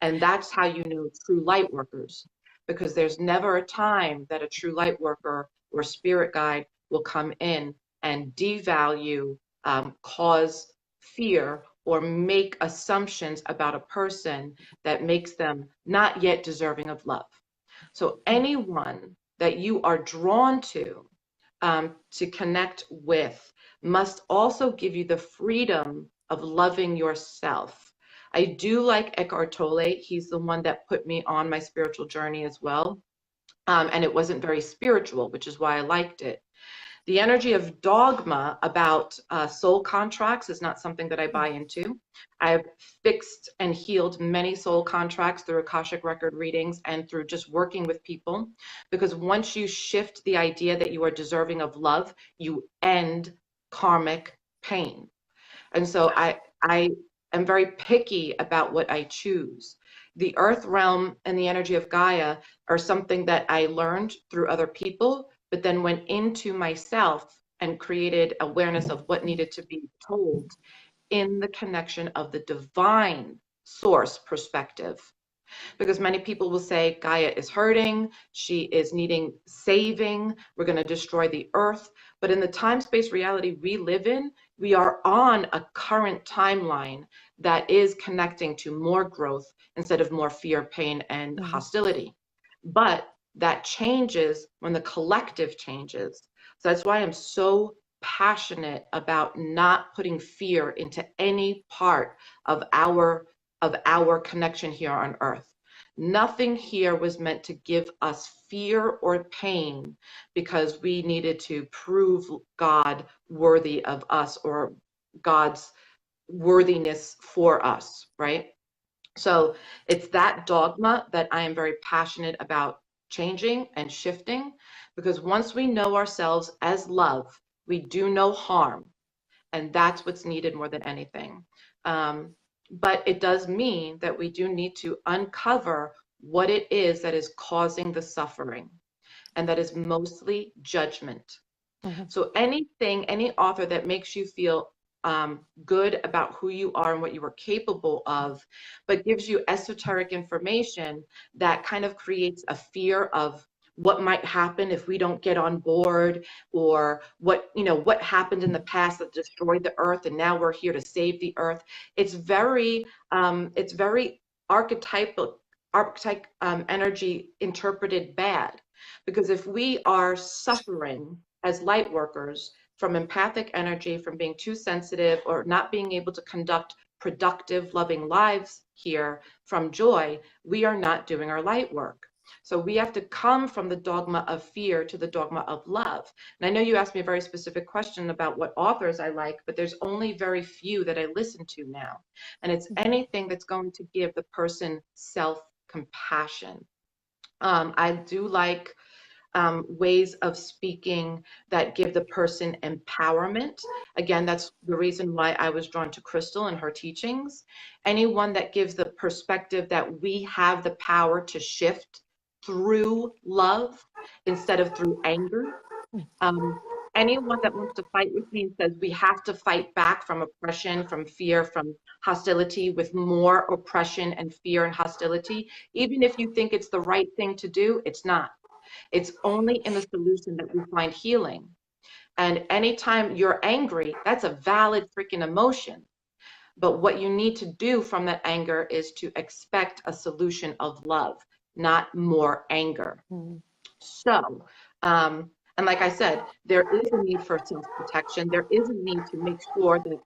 And that's how you know true light workers, because there's never a time that a true light worker or spirit guide will come in and devalue, cause fear, or make assumptions about a person that makes them not yet deserving of love. So anyone that you are drawn to connect with must also give you the freedom of loving yourself. I do like Eckhart Tolle. He's the one that put me on my spiritual journey as well. And it wasn't very spiritual, which is why I liked it. The energy of dogma about soul contracts is not something that I buy into. I've fixed and healed many soul contracts through Akashic record readings and through just working with people, because once you shift the idea that you are deserving of love, you end karmic pain. And so I am very picky about what I choose. The earth realm and the energy of Gaia are something that I learned through other people, but then went into myself and created awareness of what needed to be told in the connection of the divine source perspective. Because many people will say Gaia is hurting, she is needing saving, we're going to destroy the earth. But in the time-space reality we live in, we are on a current timeline that is connecting to more growth instead of more fear, pain, and hostility. But that changes when the collective changes. So that's why I'm so passionate about not putting fear into any part of our connection here on earth. Nothing here was meant to give us fear or pain because we needed to prove God worthy of us or God's worthiness for us, right? So it's that dogma that I am very passionate about changing and shifting, because once we know ourselves as love, we do no harm. And that's what's needed more than anything. But it does mean that we do need to uncover what it is that is causing the suffering. And that is mostly judgment. So anything, any author that makes you feel good about who you are and what you are capable of, but gives you esoteric information that kind of creates a fear of what might happen if we don't get on board, or what, you know, what happened in the past that destroyed the earth and now we're here to save the earth. It's very archetypal energy interpreted bad, because if we are suffering as light workers from empathic energy, from being too sensitive or not being able to conduct productive, loving lives here from joy, we are not doing our light work. So we have to come from the dogma of fear to the dogma of love. And I know you asked me a very specific question about what authors I like, but there's only very few that I listen to now. And it's anything that's going to give the person self-compassion. I do like ways of speaking that give the person empowerment. Again, that's the reason why I was drawn to Crystal and her teachings. Anyone that gives the perspective that we have the power to shift through love instead of through anger. Anyone that wants to fight with me and says we have to fight back from oppression, from fear, from hostility, with more oppression and fear and hostility, even if you think it's the right thing to do, it's not. It's only in the solution that we find healing. And anytime you're angry, that's a valid freaking emotion. But what you need to do from that anger is to expect a solution of love, not more anger. So, and like I said, there is a need for self-protection. There is a need to make sure that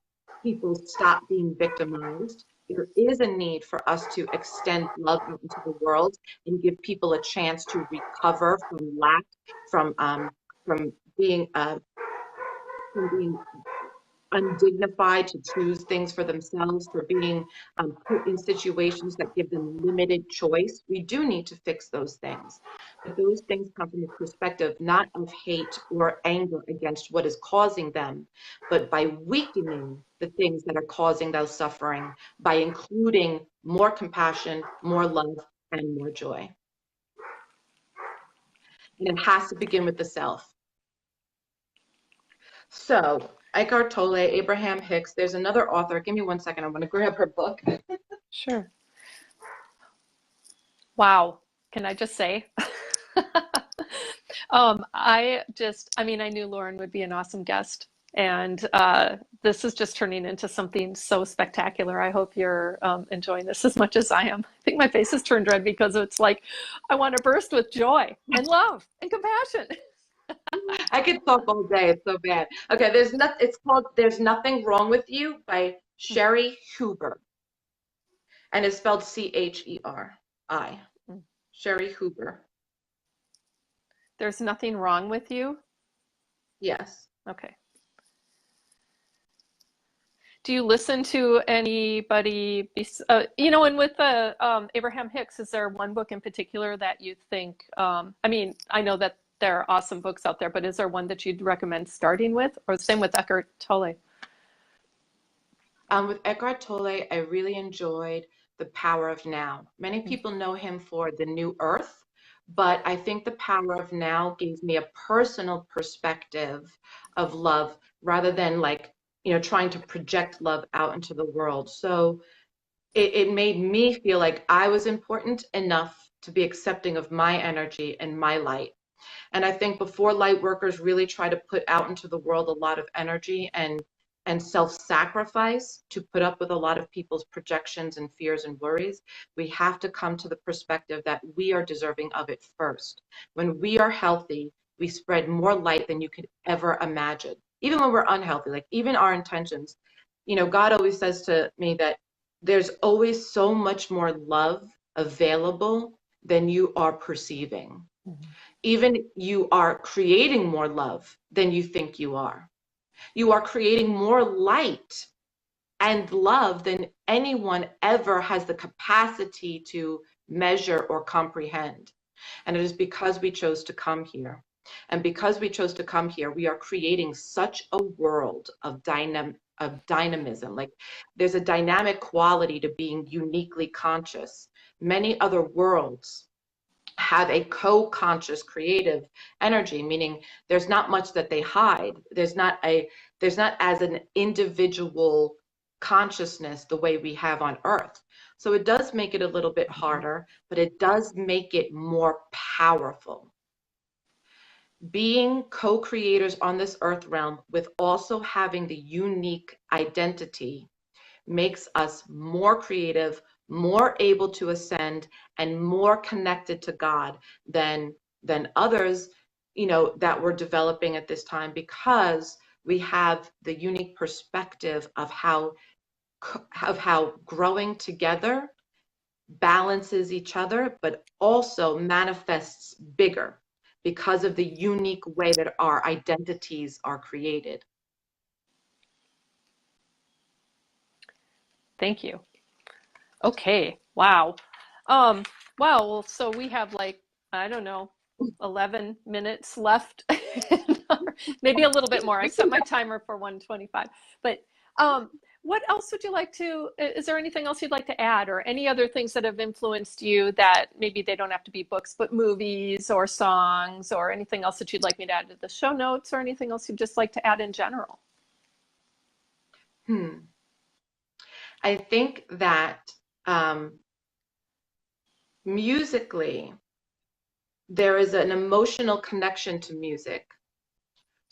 people stop being victimized. There is a need for us to extend love out into the world and give people a chance to recover from lack, from from being uh, from being undignified to choose things for themselves, for being put in situations that give them limited choice. We do need to fix those things. But those things come from a perspective not of hate or anger against what is causing them, but by weakening the things that are causing those suffering, by including more compassion, more love, and more joy. And it has to begin with the self. So, Eckhart Tolle, Abraham Hicks, there's another author. Give me 1 second. I want to grab her book. Sure. Wow. Can I just say? I mean, I knew Lauren would be an awesome guest. And this is just turning into something so spectacular. I hope you're enjoying this as much as I am. I think my face is turned red because it's like I want to burst with joy and love and compassion. I could talk all day. It's so bad. Okay, it's called There's Nothing Wrong with You by Sherry Huber. And it's spelled Cheri. Sherry Huber. There's nothing wrong with you? Yes. Okay. Do you listen to anybody, and with Abraham Hicks, is there one book in particular that you think, I mean, I know that there are awesome books out there, but is there one that you'd recommend starting with? Or same with Eckhart Tolle? With Eckhart Tolle, I really enjoyed The Power of Now. Many people know him for The New Earth, but I think The Power of Now gave me a personal perspective of love rather than trying to project love out into the world. So it made me feel like I was important enough to be accepting of my energy and my light. And I think before light workers really try to put out into the world a lot of energy and self-sacrifice to put up with a lot of people's projections and fears and worries, we have to come to the perspective that we are deserving of it first. When we are healthy, we spread more light than you could ever imagine. Even when we're unhealthy, like even our intentions, God always says to me that there's always so much more love available than you are perceiving. Even you are creating more love than you think you are. You are creating more light and love than anyone ever has the capacity to measure or comprehend. And it is because we chose to come here. And because we chose to come here, we are creating such a world of dynamism. Like there's a dynamic quality to being uniquely conscious. Many other worlds have a co-conscious creative energy, meaning there's not much that they hide. There's not as an individual consciousness the way we have on Earth. So it does make it a little bit harder, but it does make it more powerful. Being co-creators on this Earth realm with also having the unique identity makes us more creative, more able to ascend, and more connected to God than others, that we're developing at this time, because we have the unique perspective of how growing together balances each other, but also manifests bigger because of the unique way that our identities are created. Thank you. Okay. Wow. Wow. Well, so we have like, I don't know, 11 minutes left. Maybe a little bit more. I set my timer for 1:25. But what else would you like to, is there anything else you'd like to add, or any other things that have influenced you that maybe they don't have to be books, but movies or songs, or anything else that you'd like me to add to the show notes, or anything else you'd just like to add in general? I think that musically, there is an emotional connection to music.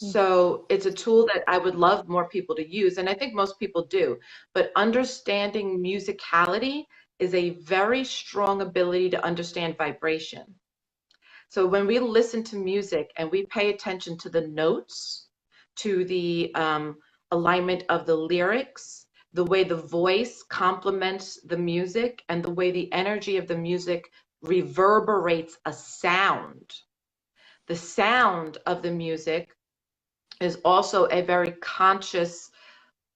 So it's a tool that I would love more people to use, and I think most people do. But understanding musicality is a very strong ability to understand vibration. So when we listen to music and we pay attention to the notes, to the alignment of the lyrics, the way the voice complements the music, and the way the energy of the music reverberates a sound. The sound of the music is also a very conscious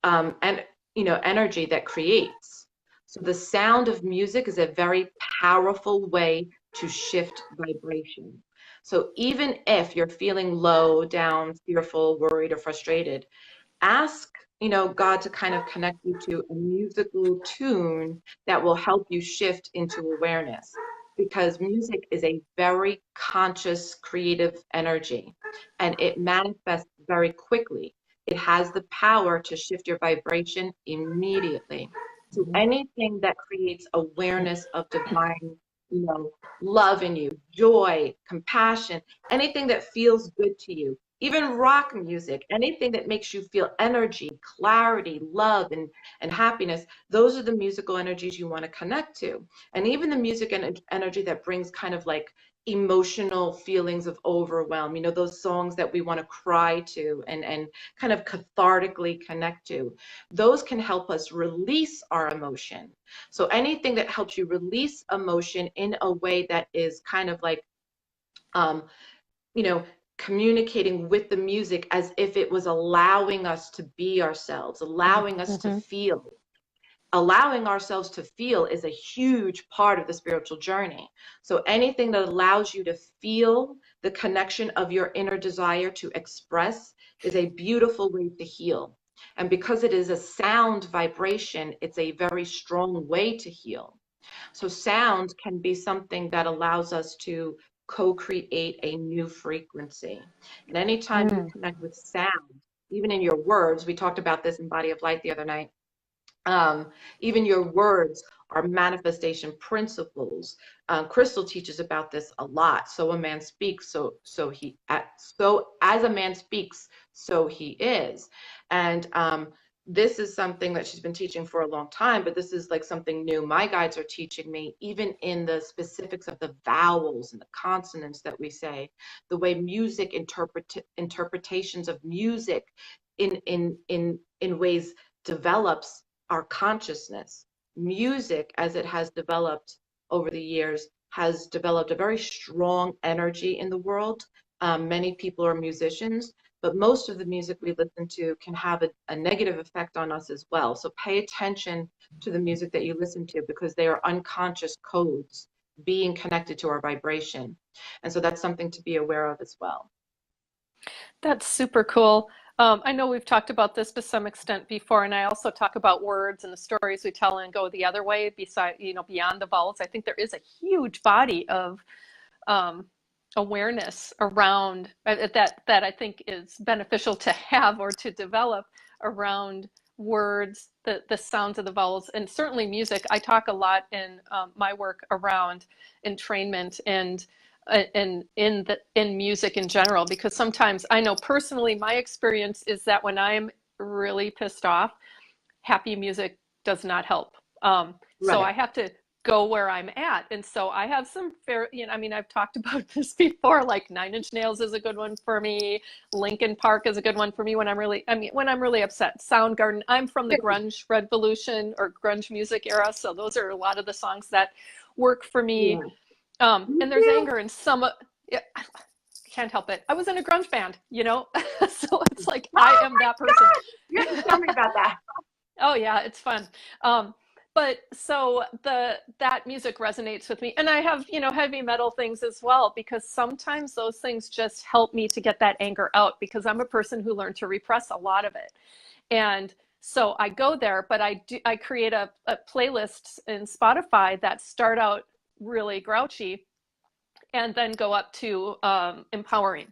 and energy that creates. So the sound of music is a very powerful way to shift vibration. So even if you're feeling low, down, fearful, worried, or frustrated, ask God to kind of connect you to a musical tune that will help you shift into awareness, because music is a very conscious creative energy and it manifests very quickly. It has the power to shift your vibration immediately. So anything that creates awareness of divine, love in you, joy, compassion, anything that feels good to you, even rock music, anything that makes you feel energy, clarity, love, and happiness, those are the musical energies you want to connect to. And even the music and energy that brings kind of like emotional feelings of overwhelm, those songs that we want to cry to and kind of cathartically connect to, those can help us release our emotion. So anything that helps you release emotion in a way that is kind of like, you know, communicating with the music as if it was allowing us to be ourselves, allowing us to feel. Allowing ourselves to feel is a huge part of the spiritual journey. So anything that allows you to feel the connection of your inner desire to express is a beautiful way to heal. And because it is a sound vibration, it's a very strong way to heal. So sound can be something that allows us to co-create a new frequency. And anytime you connect with sound, even in your words, we talked about this in Body of Light the other night, even your words our manifestation principles. Crystal teaches about this a lot. So a man speaks, so as a man speaks, so he is. And this is something that she's been teaching for a long time, but this is like something new my guides are teaching me, even in the specifics of the vowels and the consonants that we say, the way music interpretations of music in ways develops our consciousness. Music, as it has developed over the years, has developed a very strong energy in the world. Many people are musicians, but most of the music we listen to can have a negative effect on us as well. So pay attention to the music that you listen to, because they are unconscious codes being connected to our vibration. And so that's something to be aware of as well. That's super cool. I know we've talked about this to some extent before, and I also talk about words and the stories we tell and go the other way, beside, beyond the vowels. I think there is a huge body of awareness around that I think is beneficial to have or to develop around words, the sounds of the vowels, and certainly music. I talk a lot in my work around entrainment and in music in general, because sometimes I know personally my experience is that when I'm really pissed off, happy music does not help. So Right. I have to go where I'm at. And so I have some fair, I mean, I've talked about this before, like Nine Inch Nails is a good one for me. Linkin Park is a good one for me when when I'm really upset. Soundgarden, I'm from the grunge revolution or grunge music era. So those are a lot of the songs that work for me. Yeah. And there's anger in some, yeah, I can't help it. I was in a grunge band, so it's like I Oh am my that person. God! You have to tell me about that. Oh yeah, it's fun. But so that music resonates with me, and I have heavy metal things as well, because sometimes those things just help me to get that anger out, because I'm a person who learned to repress a lot of it, and so I go there. But I create a playlist in Spotify that start out really grouchy and then go up to empowering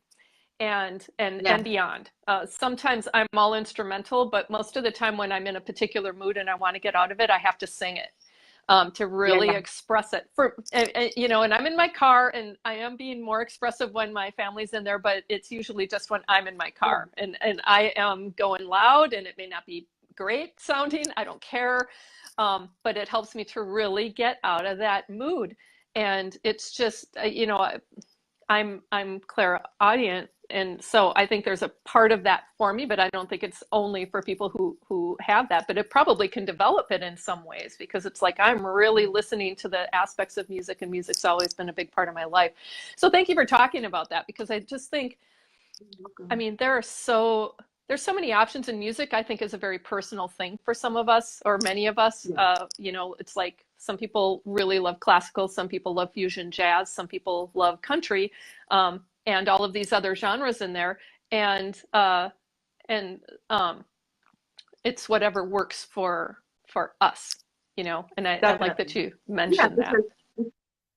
and Yeah. beyond. Sometimes I'm all instrumental, but most of the time when I'm in a particular mood and I want to get out of it, I have to sing it to really Yeah. express it. And I'm in my car, and I am being more expressive when my family's in there, but it's usually just when I'm in my Yeah. car and I am going loud, and it may not be great sounding. I don't care. But it helps me to really get out of that mood. And it's just, I'm clairaudient, and so I think there's a part of that for me, but I don't think it's only for people who have that. But it probably can develop it in some ways, because it's like I'm really listening to the aspects of music, and music's always been a big part of my life. So thank you for talking about that, because I just think, I mean, there's so many options in music. I think is a very personal thing for some of us, or many of us. Yeah. It's like some people really love classical, some people love fusion jazz, some people love country, and all of these other genres in there. And it's whatever works for us, And I like that Definitely. you Yeah, mentioned that. because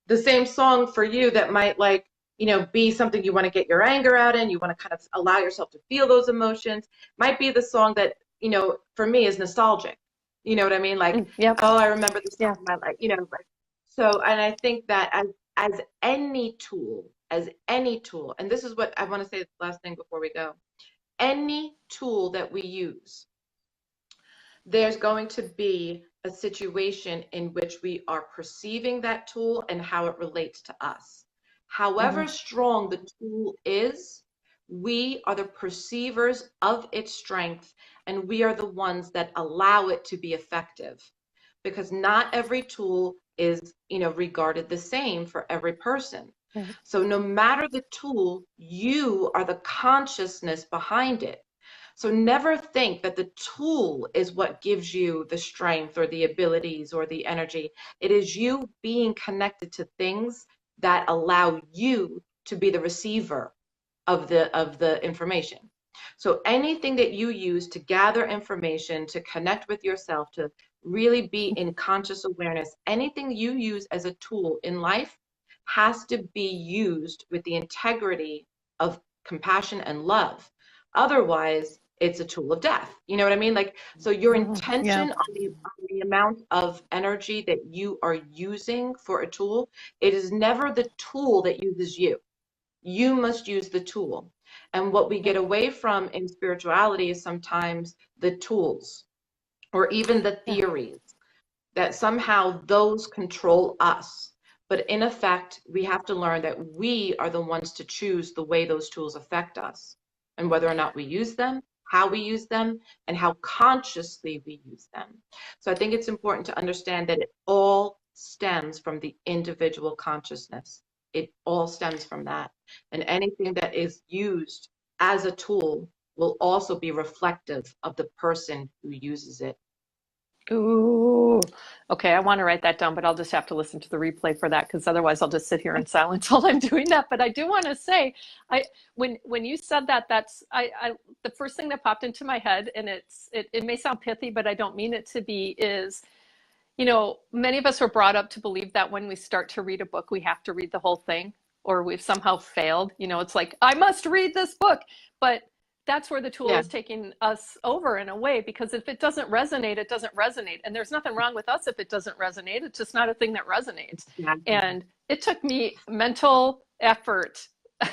the same song for you that might be something you want to get your anger out in, you want to kind of allow yourself to feel those emotions, might be the song that, for me is nostalgic. You know what I mean? Like, Yep. oh, I remember this time Yeah. in my life, like, so, and I think that as any tool, and this is what I want to say the last thing before we go, any tool that we use, there's going to be a situation in which we are perceiving that tool and how it relates to us. Hmm. However strong the tool is, we are the perceivers of its strength, and we are the ones that allow it to be effective, because not every tool is, regarded the same for every person. Right. So no matter the tool, you are the consciousness behind it. So never think that the tool is what gives you the strength or the abilities or the energy. It is you being connected to things that allow you to be the receiver of the information. So anything that you use to gather information, to connect with yourself, to really be in conscious awareness, anything you use as a tool in life has to be used with the integrity of compassion and love. Otherwise, it's a tool of death. You know what I mean? Like, so your Yeah. intention on the amount of energy that you are using for a tool, it is never the tool that uses you. You must use the tool. And what we get Yep. away from in spirituality is sometimes the tools or even the Yeah. theories that somehow those control us. But in effect, we have to learn that we are the ones to choose the way those tools affect us and whether or not we use them, how we use them, and how consciously we use them. So I think it's important to understand that it all stems from the individual consciousness. It all stems from that. And anything that is used as a tool will also be reflective of the person who uses it. Ooh. Okay, I want to write that down, but I'll just have to listen to the replay for that because otherwise I'll just sit here in silence while I'm doing that. But I do want to say, when you said that, that's the first thing that popped into my head, and it may sound pithy, but I don't mean it to be, is, many of us were brought up to believe that when we start to read a book, we have to read the whole thing, or we've somehow failed. It's like, I must read this book. But that's where the tool Yeah. is taking us over in a way, because if it doesn't resonate, it doesn't resonate. And there's nothing wrong with us if it doesn't resonate. It's just not a thing that resonates. Yeah. And it took me mental effort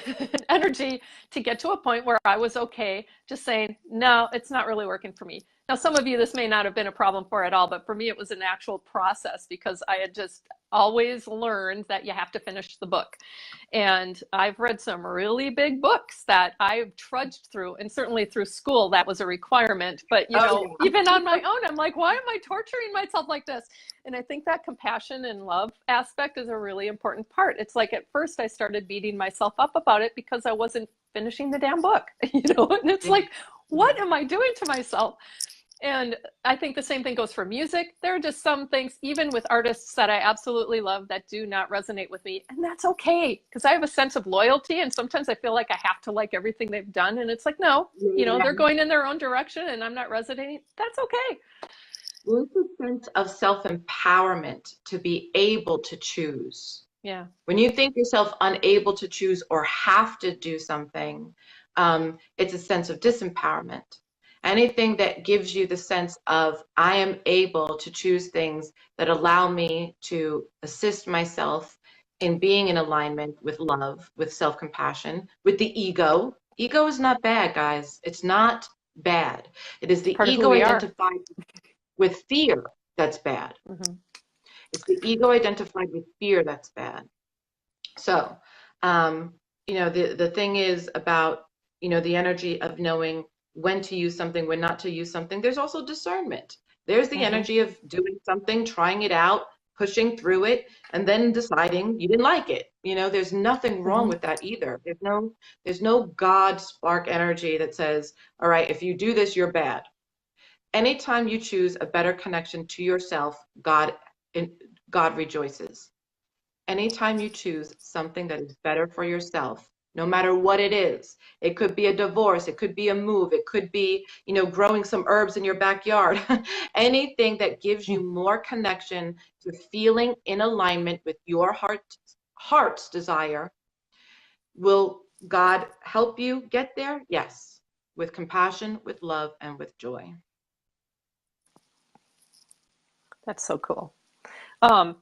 and energy to get to a point where I was okay just saying, no, it's not really working for me. Now, some of you, this may not have been a problem for at all, but for me, it was an actual process because I had just always learned that you have to finish the book. And I've read some really big books that I've trudged through, and certainly through school, that was a requirement. But, Oh, yeah. even on my own, I'm like, why am I torturing myself like this? And I think that compassion and love aspect is a really important part. It's like at first I started beating myself up about it because I wasn't finishing the damn book, and it's like, what am I doing to myself? And I think the same thing goes for music. There are just some things, even with artists that I absolutely love, that do not resonate with me. And that's okay, because I have a sense of loyalty. And sometimes I feel like I have to like everything they've done. And it's like, no, Yeah. they're going in their own direction and I'm not resonating. That's okay. Well, it's a sense of self-empowerment to be able to choose. Yeah. When you think yourself unable to choose or have to do something, it's a sense of disempowerment. Anything that gives you the sense of, I am able to choose things that allow me to assist myself in being in alignment with love, with self-compassion, with the ego. Ego is not bad, guys. It's not bad. It is It's the part of who ego we are. identified with fear that's bad. Mm-hmm. It's the ego identified with fear that's bad. So, the thing is about, the energy of knowing when to use something, when not to use something. There's also discernment. There's the Mm-hmm. energy of doing something, trying it out, pushing through it, and then deciding you didn't like it. There's nothing wrong Mm-hmm. with that either. There's no God spark energy that says, all right, if you do this, you're bad. Anytime you choose a better connection to yourself, God rejoices. Anytime you choose something that is better for yourself, no matter what it is, it could be a divorce, it could be a move, it could be, growing some herbs in your backyard, anything that gives you more connection to feeling in alignment with your heart's desire. Will God help you get there? Yes, with compassion, with love, and with joy. That's so cool. Um,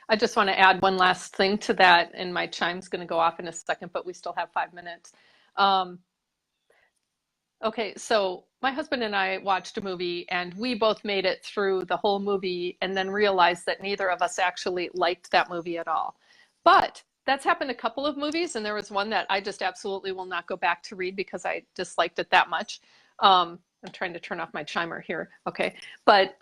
I just want to add one last thing to that, and my chime's going to go off in a second, but we still have 5 minutes. Um, okay, so my husband and I watched a movie, and we both made it through the whole movie and then realized that neither of us actually liked that movie at all. But that's happened a couple of movies, and there was one that I just absolutely will not go back to read because I disliked it that much. I'm trying to turn off my chimer here. Okay, but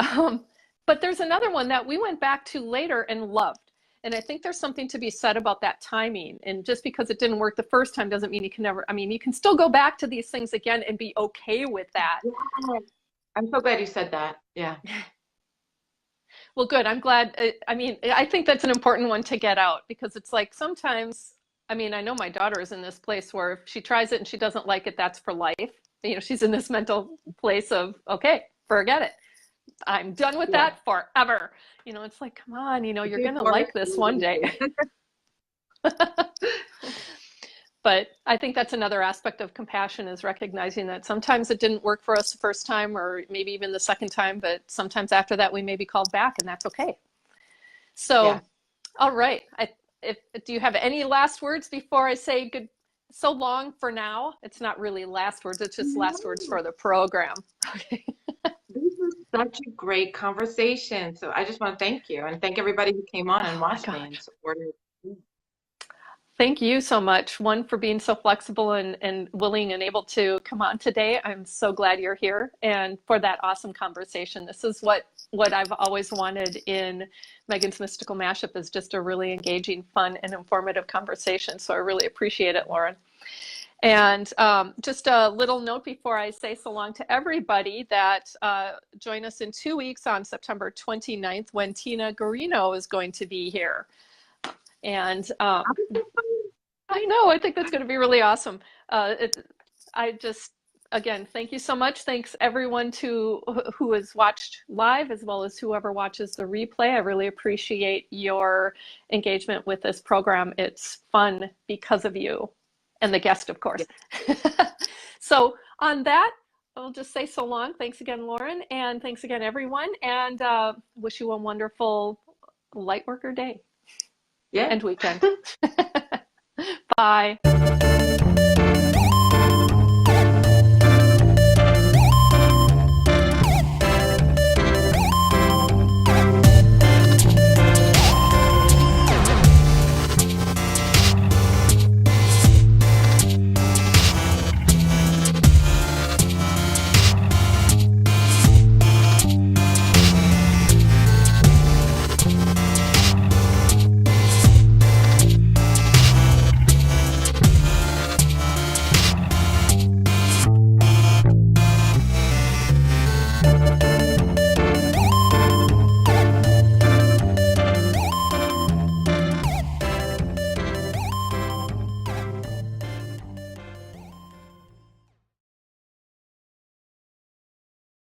there's another one that we went back to later and loved. And I think there's something to be said about that timing. And just because it didn't work the first time doesn't mean you can never, I mean, you can still go back to these things again and be okay with that. Yeah. I'm so glad you said that. Yeah. Well, good. I'm glad. I mean, I think that's an important one to get out because it's like sometimes, I mean, I know my daughter is in this place where if she tries it and she doesn't like it, that's for life. She's in this mental place of, okay, forget it. I'm done with Yeah. that forever. It's like, come on, you're going to like this one day. But I think that's another aspect of compassion, is recognizing that sometimes it didn't work for us the first time, or maybe even the second time, but sometimes after that we may be called back, and that's okay. So, Yeah. all right. Do you have any last words before I say good? So long for now. It's not really last words. It's just last words No, for the program. Okay. this was such a great conversation. So I just want to thank you and thank everybody who came on and Oh my watched me God. and supported. Thank you so much. One, for being so flexible and willing and able to come on today. I'm so glad you're here, and for that awesome conversation. This is what I've always wanted in Megan's Mystical Mashup, is just a really engaging, fun, and informative conversation. So I really appreciate it, Lauren. And just a little note before I say so long to everybody, that join us in 2 weeks on September 29th, when Tina Guarino is going to be here. And I know, I think that's going to be really awesome. I just, again, thank you so much. Thanks everyone who has watched live, as well as whoever watches the replay. I really appreciate your engagement with this program. It's fun because of you and the guest, of course. So on that, I'll just say so long. Thanks again, Lauren, and thanks again, everyone, and wish you a wonderful Lightworker day Yeah. and weekend. Bye.